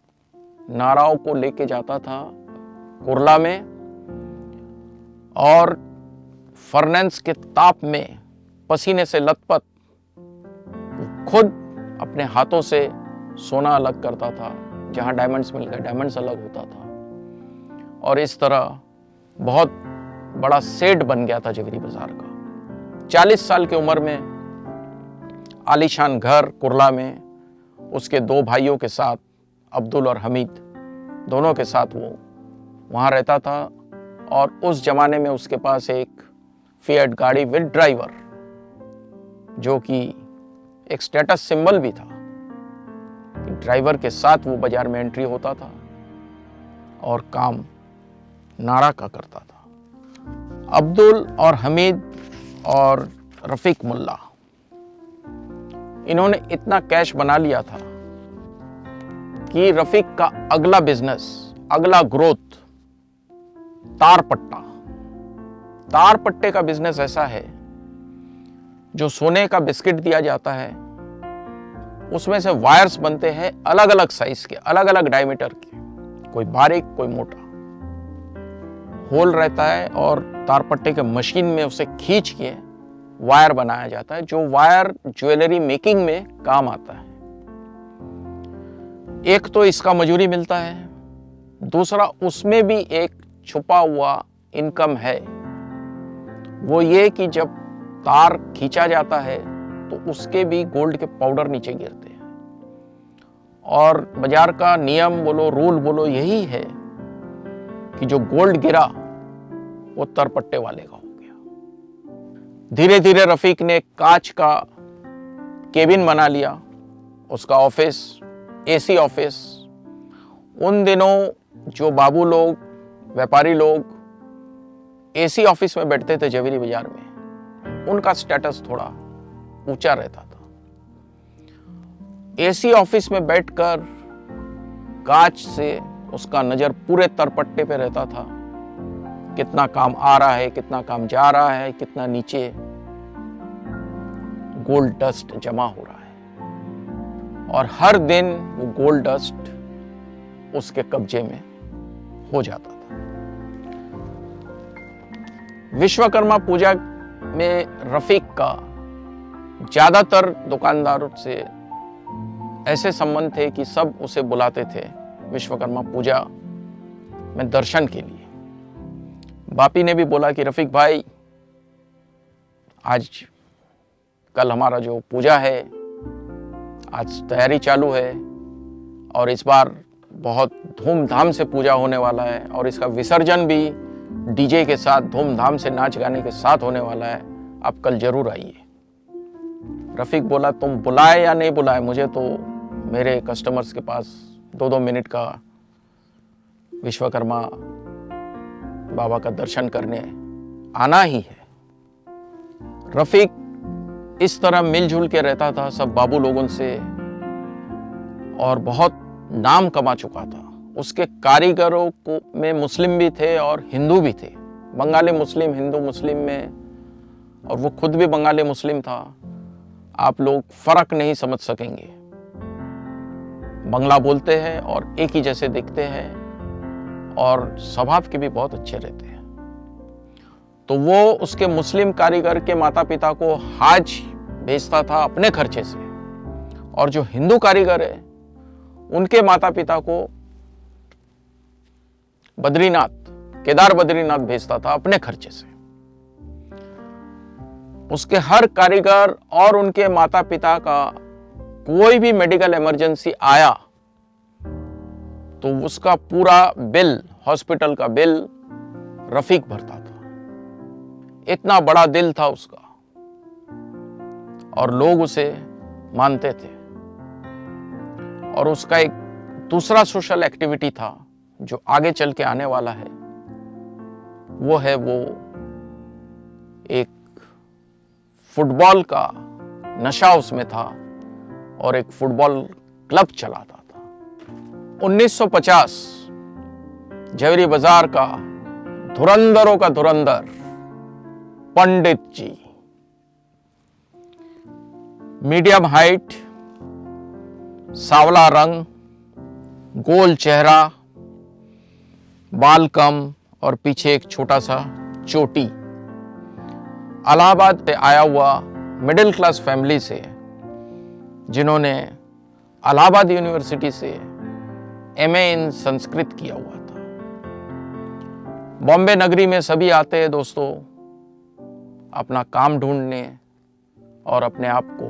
नाराओं को लेके जाता था कुर्ला में और फर्नेस के ताप में पसीने से लथपथ खुद अपने हाथों से सोना अलग करता था, जहां डायमंड्स मिल गए डायमंड्स अलग होता था। और इस तरह बहुत बड़ा सेठ बन गया था जवेरी बाजार का। 40 साल की उम्र में आलीशान घर कुर्ला में उसके 2 भाइयों के साथ, अब्दुल और हमीद, दोनों के साथ वो वहाँ रहता था। और उस जमाने में उसके पास एक फिएट गाड़ी विद ड्राइवर, जो कि एक स्टेटस सिंबल भी था। ड्राइवर के साथ वो बाजार में एंट्री होता था और काम नारा का करता था। अब्दुल और हमीद और रफीक मुल्ला, इन्होंने इतना कैश बना लिया था कि रफीक का अगला बिजनेस, अगला ग्रोथ तार पट्टा। तार पट्टे का बिजनेस ऐसा है, जो सोने का बिस्किट दिया जाता है, उसमें से वायर्स बनते हैं अलग अलग साइज के, अलग अलग डायमीटर के, कोई बारीक कोई मोटा। होल रहता है और तार पट्टे के मशीन में उसे खींच के वायर बनाया जाता है, जो वायर ज्वेलरी मेकिंग में काम आता है। एक तो इसका मजूरी मिलता है, दूसरा उसमें भी एक छुपा हुआ इनकम है। वो ये कि जब तार खींचा जाता है तो उसके भी गोल्ड के पाउडर नीचे गिरते हैं। और बाजार का नियम बोलो, रूल बोलो, यही है कि जो गोल्ड गिरा वो तरपट्टे वाले का हो गया। धीरे धीरे रफीक ने कांच का केबिन बना लिया, उसका ऑफिस, एसी ऑफिस। उन दिनों जो बाबू लोग, व्यापारी लोग एसी ऑफिस में बैठते थे जवेरी बाजार में, उनका स्टेटस थोड़ा ऊंचा रहता था। एसी ऑफिस में बैठकर कांच से उसका नजर पूरे तरपट्टे पे रहता था, कितना काम आ रहा है, कितना काम जा रहा है, कितना नीचे गोल्ड डस्ट जमा हो रहा है। और हर दिन वो गोल्ड डस्ट उसके कब्जे में हो जाता था। विश्वकर्मा पूजा में रफीक का ज्यादातर दुकानदारों से ऐसे संबंध थे कि सब उसे बुलाते थे विश्वकर्मा पूजा में दर्शन के लिए। बापी ने भी बोला कि रफीक भाई, आज कल हमारा जो पूजा है, आज तैयारी चालू है और इस बार बहुत धूमधाम से पूजा होने वाला है और इसका विसर्जन भी डीजे के साथ, धूमधाम से नाच गाने के साथ होने वाला है, आप कल जरूर आइए। रफीक बोला, तुम बुलाए या नहीं बुलाए, मुझे तो मेरे कस्टमर्स के पास 2-2 मिनट का विश्वकर्मा बाबा का दर्शन करने आना ही है। रफीक इस तरह मिलजुल के रहता था सब बाबू लोगों से और बहुत नाम कमा चुका था। उसके कारीगरों को में मुस्लिम भी थे और हिंदू भी थे, बंगाली मुस्लिम, हिंदू मुस्लिम में, और वो खुद भी बंगाली मुस्लिम था। आप लोग फर्क नहीं समझ सकेंगे, बंगला बोलते हैं और एक ही जैसे दिखते हैं और स्वभाव के भी बहुत अच्छे रहते हैं। तो वो उसके मुस्लिम कारीगर के माता पिता को हाज भेजता था अपने खर्चे से, और जो हिंदू कारीगर है उनके माता पिता को बद्रीनाथ, केदार बद्रीनाथ भेजता था अपने खर्चे से। उसके हर कारीगर और उनके माता पिता का कोई भी मेडिकल इमरजेंसी आया तो उसका पूरा बिल, हॉस्पिटल का बिल रफीक भरता था। इतना बड़ा दिल था उसका और लोग उसे मानते थे। और उसका एक दूसरा सोशल एक्टिविटी था जो आगे चल के आने वाला है, वो है वो एक फुटबॉल का नशा उसमें था और एक फुटबॉल क्लब चलाता था। 1950 जवेरी बाजार का धुरंधरों का धुरंधर पंडित जी, मीडियम हाइट, सांवला रंग, गोल चेहरा, बाल कम और पीछे एक छोटा सा चोटी, इलाहाबाद से आया हुआ मिडिल क्लास फैमिली से, जिन्होंने इलाहाबाद यूनिवर्सिटी से एमए इन संस्कृत किया हुआ था। बॉम्बे नगरी में सभी आते हैं दोस्तों अपना काम ढूंढने और अपने आप को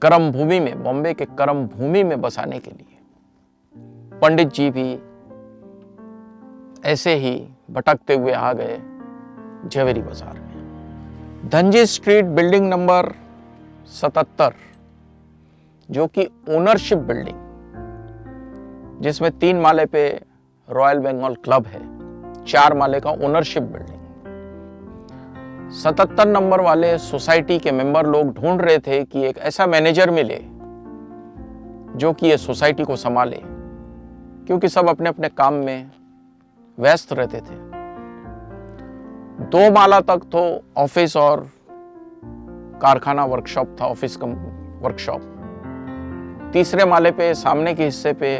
कर्म भूमि में, बॉम्बे के कर्म भूमि में बसाने के लिए। पंडित जी भी ऐसे ही भटकते हुए आ गए झवेरी बाजार में। धनजी स्ट्रीट बिल्डिंग नंबर 77, जो कि ओनरशिप बिल्डिंग, जिसमें 3 माले पे रॉयल बंगाल क्लब है, 4 माले का ओनरशिप बिल्डिंग। 77 नंबर वाले सोसाइटी के मेंबर लोग ढूंढ रहे थे कि एक ऐसा मैनेजर मिले जो कि ये सोसाइटी को संभाले, क्योंकि सब अपने अपने काम में व्यस्त रहते थे। 2 माला तक तो ऑफिस और कारखाना वर्कशॉप था, ऑफिस कम वर्कशॉप। 3रे माले पे सामने के हिस्से पे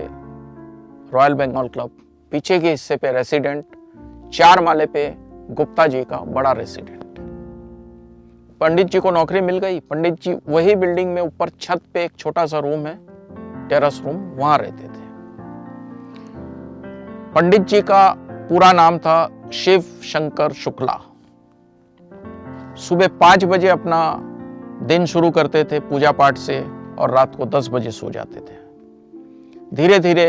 रॉयल बंगाल क्लब, पीछे के हिस्से पे रेसिडेंट, 4 माले पे गुप्ता जी का बड़ा रेसिडेंट। पंडित जी को नौकरी मिल गई। पंडित जी वही बिल्डिंग में ऊपर छत पे एक छोटा सा रूम है, टेरेस रूम, वहां रहते थे। पंडित जी का पूरा नाम था शिव शंकर शुक्ला। सुबह 5 बजे अपना दिन शुरू करते थे पूजा पाठ से और रात को 10 बजे सो जाते थे। धीरे धीरे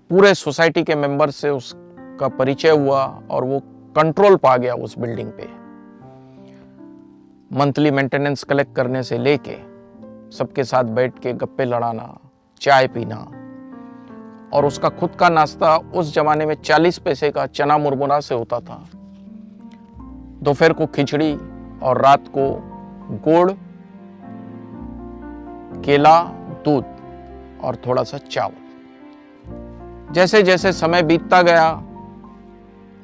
पूरे सोसाइटी के मेंबर से उसका परिचय हुआ और वो कंट्रोल पा गया उस बिल्डिंग पे। मंथली मेंटेनेंस कलेक्ट करने से लेके सबके साथ बैठ के गप्पे लड़ाना, चाय पीना, और उसका खुद का नाश्ता उस जमाने में 40 पैसे का चना मुरमुरा से होता था। दोपहर को खिचड़ी और रात को गुड़, केला, दूध और थोड़ा सा चावल। जैसे जैसे समय बीतता गया,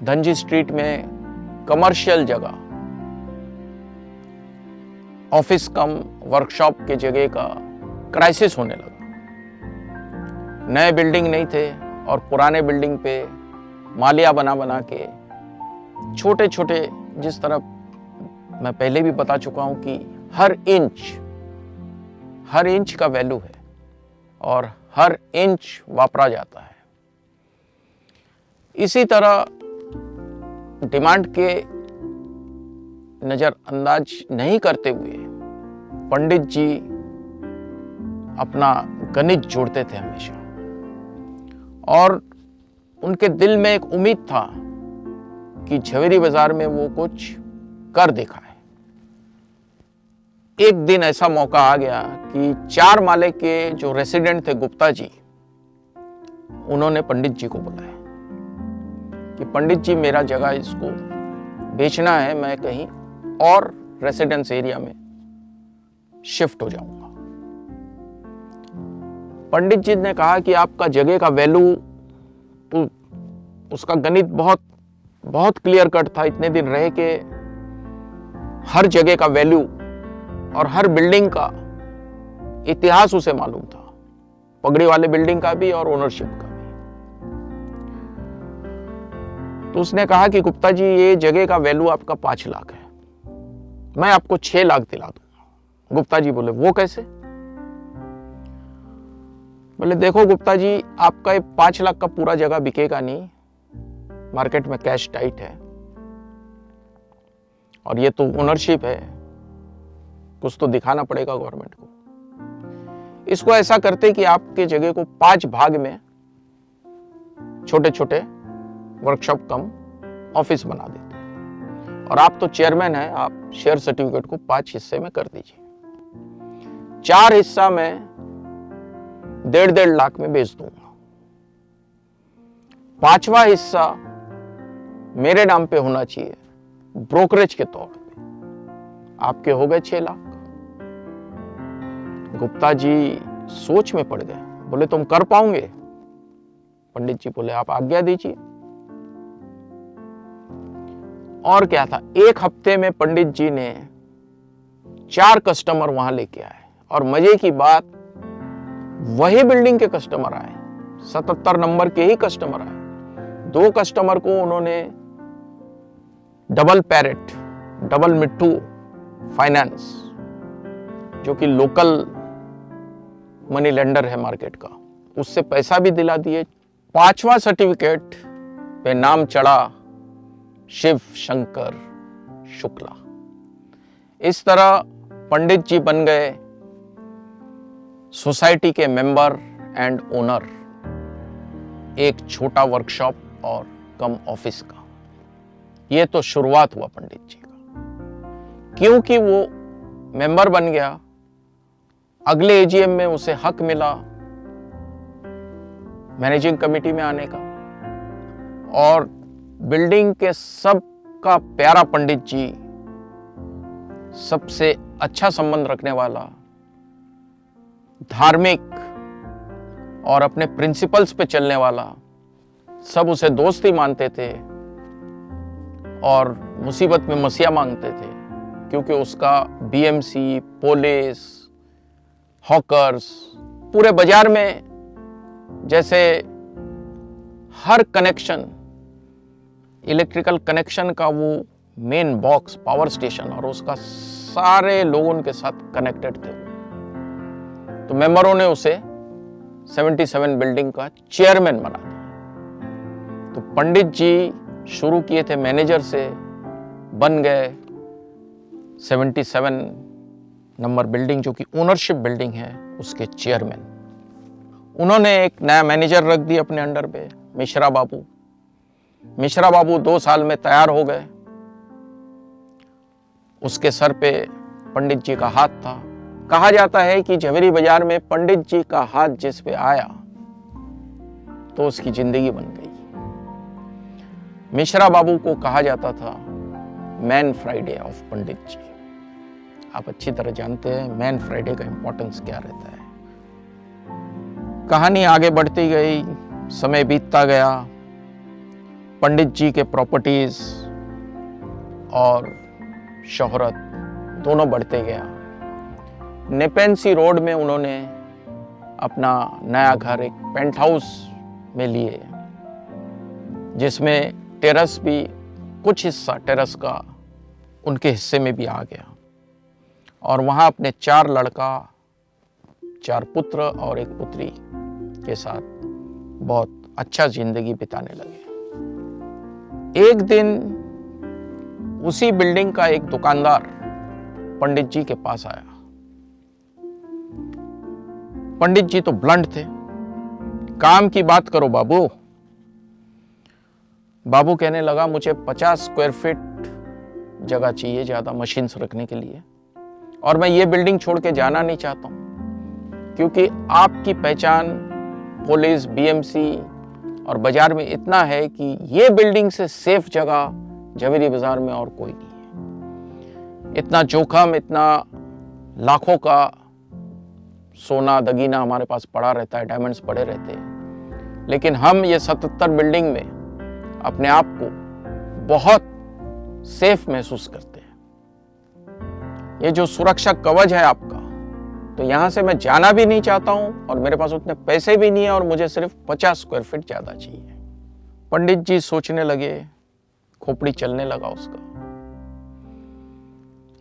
धनजी स्ट्रीट में कमर्शियल जगह, ऑफिस कम वर्कशॉप के जगह का क्राइसिस होने लगा। नए बिल्डिंग नहीं थे और पुराने बिल्डिंग पे मालिया बना बना के छोटे छोटे, जिस तरह मैं पहले भी बता चुका हूं कि हर इंच का वैल्यू है और हर इंच वापरा जाता है। इसी तरह डिमांड के नजरअंदाज नहीं करते हुए पंडित जी अपना गणित जोड़ते थे हमेशा, और उनके दिल में एक उम्मीद था कि झवेरी बाजार में वो कुछ कर दिखाए। एक दिन ऐसा मौका आ गया कि 4 माले के जो रेसिडेंट थे गुप्ता जी, उन्होंने पंडित जी को बुलाया कि पंडित जी मेरा जगह इसको बेचना है, मैं कहीं और रेसिडेंस एरिया में शिफ्ट हो जाऊंगा। पंडित जी ने कहा कि आपका जगह का वैल्यू, उसका गणित बहुत बहुत क्लियर कट था। इतने दिन रह के हर जगह का वैल्यू और हर बिल्डिंग का इतिहास उसे मालूम था, पगड़ी वाले बिल्डिंग का भी और ओनरशिप का भी। तो उसने कहा कि गुप्ता जी ये जगह का वैल्यू आपका 5 लाख है, मैं आपको 6 लाख दिला दूंगा। गुप्ता जी बोले वो कैसे? बोले देखो गुप्ता जी, आपका ये 5 लाख का पूरा जगह बिकेगा नहीं, मार्केट में कैश टाइट है और ये तो ओनरशिप है, कुछ तो दिखाना पड़ेगा गवर्नमेंट को। इसको ऐसा करते कि आपके जगह को 5 भाग में छोटे छोटे वर्कशॉप कम ऑफिस बना देते, और आप तो चेयरमैन हैं, आप शेयर सर्टिफिकेट को 5 हिस्से में कर दीजिए। 4 हिस्सा में 1.5 लाख में बेच दूंगा, 5वां हिस्सा मेरे नाम पे होना चाहिए ब्रोकरेज के तौर पे। आपके हो गए 6 लाख। गुप्ता जी सोच में पड़ गए, बोले तुम कर पाओगे? पंडित जी बोले आप आज्ञा दीजिए। और क्या था, 1 हफ्ते में पंडित जी ने 4 कस्टमर वहां लेके आए, और मजे की बात वही बिल्डिंग के कस्टमर आए, 77 नंबर के ही कस्टमर आए। 2 कस्टमर को उन्होंने डबल पैरेट, डबल मिट्टू फाइनेंस, जो कि लोकल मनी लेंडर है मार्केट का, उससे पैसा भी दिला दिए। 5वां सर्टिफिकेट पे नाम चढ़ा शिव शंकर शुक्ला। इस तरह पंडित जी बन गए सोसाइटी के मेंबर एंड ओनर, एक छोटा वर्कशॉप और कम ऑफिस का। ये तो शुरुआत हुआ पंडित जी का। क्योंकि वो मेंबर बन गया, अगले एजीएम में उसे हक मिला मैनेजिंग कमेटी में आने का, और बिल्डिंग के सबका प्यारा पंडित जी, सबसे अच्छा संबंध रखने वाला, धार्मिक और अपने प्रिंसिपल्स पे चलने वाला, सब उसे दोस्त ही मानते थे और मुसीबत में मसीहा मांगते थे, क्योंकि उसका बीएमसी, पुलिस, हॉकर्स, पूरे बाजार में जैसे हर कनेक्शन, इलेक्ट्रिकल कनेक्शन का वो मेन बॉक्स, पावर स्टेशन, और उसका सारे लोगों के साथ कनेक्टेड थे। तो मेंबरों ने उसे 77 बिल्डिंग का चेयरमैन बना दिया। तो पंडित जी शुरू किए थे मैनेजर से, बन गए 77 नंबर बिल्डिंग, जो कि ओनरशिप बिल्डिंग है, उसके चेयरमैन। उन्होंने एक नया मैनेजर रख दिया अपने अंडर पे, मिश्रा बाबू। मिश्रा बाबू 2 साल में तैयार हो गए। उसके सर पे पंडित जी का हाथ था। कहा जाता है कि झवेरी बाजार में पंडित जी का हाथ जिस पे आया तो उसकी जिंदगी बन गई। मिश्रा बाबू को कहा जाता था मैन फ्राइडे ऑफ पंडित जी। आप अच्छी तरह जानते हैं मैन फ्राइडे का इंपॉर्टेंस क्या रहता है। कहानी आगे बढ़ती गई, समय बीतता गया, पंडित जी के प्रॉपर्टीज और शोहरत दोनों बढ़ते गया। नेपेंसी रोड में उन्होंने अपना नया घर एक पेंट हाउस में लिए, जिसमें टेरेस भी, कुछ हिस्सा टेरेस का उनके हिस्से में भी आ गया, और वहाँ अपने 4 लड़का, 4 पुत्र और 1 पुत्री के साथ बहुत अच्छा जिंदगी बिताने लगे। एक दिन उसी बिल्डिंग का एक दुकानदार पंडित जी के पास आया। पंडित जी तो ब्लंट थे, काम की बात करो बाबू। बाबू कहने लगा मुझे 50 स्क्वायर फीट जगह चाहिए ज्यादा मशीन्स रखने के लिए, और मैं ये बिल्डिंग छोड़ के जाना नहीं चाहता हूं, क्योंकि आपकी पहचान पुलिस, बीएमसी और बाजार में इतना है कि ये बिल्डिंग से सेफ जगह झवेरी बाजार में और कोई नहीं है। इतना जोखिम, इतना लाखों का सोना दगीना हमारे पास पड़ा रहता है, डायमंड्स पड़े रहते हैं, लेकिन हम ये 77 बिल्डिंग में अपने आप को बहुत सेफ महसूस करते हैं। ये जो सुरक्षा कवच है आपका, तो यहां से मैं जाना भी नहीं चाहता हूं, और मेरे पास उतने पैसे भी नहीं है, और मुझे सिर्फ 50 स्क्वायर फीट ज्यादा चाहिए। पंडित जी सोचने लगे, खोपड़ी चलने लगा उसका।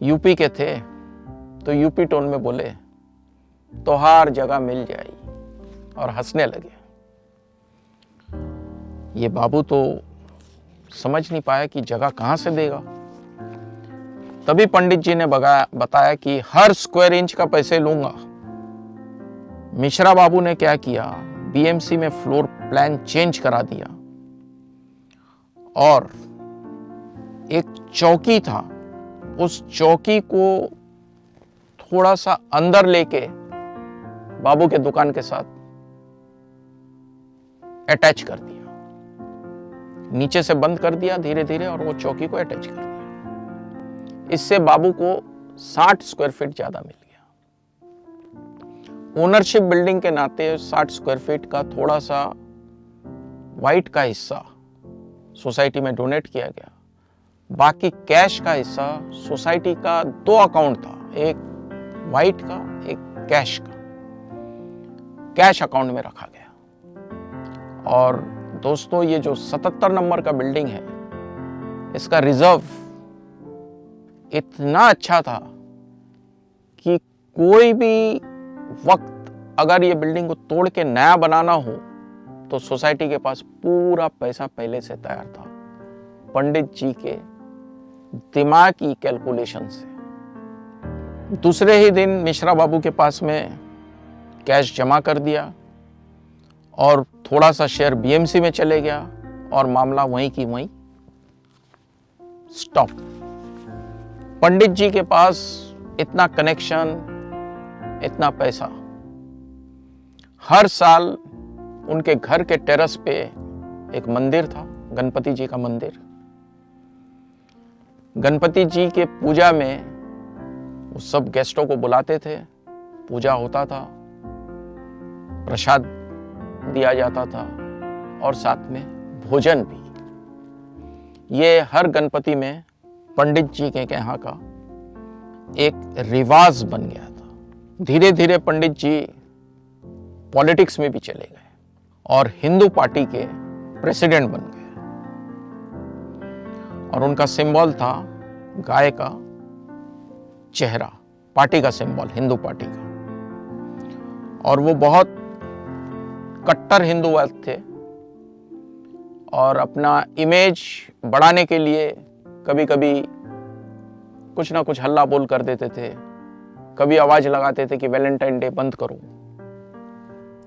यूपी के थे तो यूपी टोन में बोले तो हर जगह मिल जाएगी, और हंसने लगे। ये बाबू तो समझ नहीं पाया कि जगह कहां से देगा। तभी पंडित जी ने बताया कि हर स्क्वायर इंच का पैसे लूंगा। मिश्रा बाबू ने क्या किया, बीएमसी में फ्लोर प्लान चेंज करा दिया, और एक चौकी था, उस चौकी को थोड़ा सा अंदर लेके बाबू के दुकान के साथ अटैच कर दिया। नीचे से बंद कर दिया धीरे धीरे, और वो चौकी को अटैच कर दिया। इससे बाबू को 60 स्क्वायर फीट ज्यादा मिल गया। ओनरशिप बिल्डिंग के नाते 60 स्क्वायर फीट का थोड़ा सा व्हाइट का हिस्सा सोसाइटी में डोनेट किया गया। बाकी कैश का हिस्सा, सोसाइटी का 2 अकाउंट था, एक व्हाइट का, एक कैश का, कैश अकाउंट में रखा गया। और दोस्तों, ये जो 77 नंबर का बिल्डिंग है, इसका रिजर्व इतना अच्छा था कि कोई भी वक्त अगर ये बिल्डिंग को तोड़ के नया बनाना हो तो सोसाइटी के पास पूरा पैसा पहले से तैयार था, पंडित जी के दिमाग की कैलकुलेशन से। दूसरे ही दिन मिश्रा बाबू के पास में कैश जमा कर दिया और थोड़ा सा शेयर बीएमसी में चले गया और मामला वहीं की वहीं स्टॉप। पंडित जी के पास इतना कनेक्शन, इतना पैसा, हर साल उनके घर के टेरेस पे एक मंदिर था, गणपति जी का मंदिर। गणपति जी के पूजा में वो सब गेस्टों को बुलाते थे, पूजा होता था, प्रसाद दिया जाता था और साथ में भोजन भी। ये हर गणपति में पंडित जी के यहाँ का एक रिवाज बन गया था। धीरे धीरे पंडित जी पॉलिटिक्स में भी चले गए और हिंदू पार्टी के प्रेसिडेंट बन गए और उनका सिंबल था गाय का चेहरा, पार्टी का सिंबल, हिंदू पार्टी का। और वो बहुत कट्टर हिंदूवाद थे और अपना इमेज बढ़ाने के लिए कभी कभी कुछ ना कुछ हल्ला बोल कर देते थे, कभी आवाज लगाते थे कि वैलेंटाइन डे बंद करो।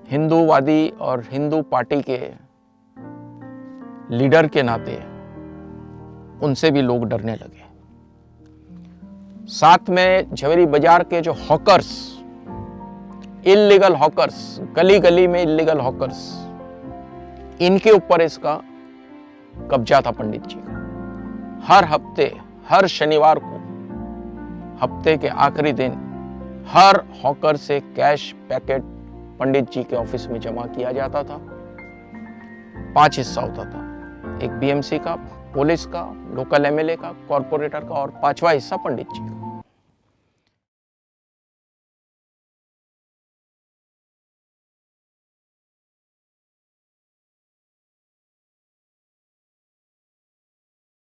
हिंदूवादी और हिंदू पार्टी के लीडर के नाते उनसे भी लोग डरने लगे। साथ में झवेरी बाजार के जो हॉकर्स, इल्लीगल हॉकर्स, गली गली में इल्लीगल हॉकर्स, इनके ऊपर इसका कब्जा था पंडित जी का। हर हफ्ते, हर शनिवार को, हफ्ते के आखिरी दिन, हर हॉकर से कैश पैकेट पंडित जी के ऑफिस में जमा किया जाता था। 5 हिस्सा होता था, एक बीएमसी का, पुलिस का, लोकल एमएलए का, कॉर्पोरेटर का और 5वां हिस्सा पंडित जी का।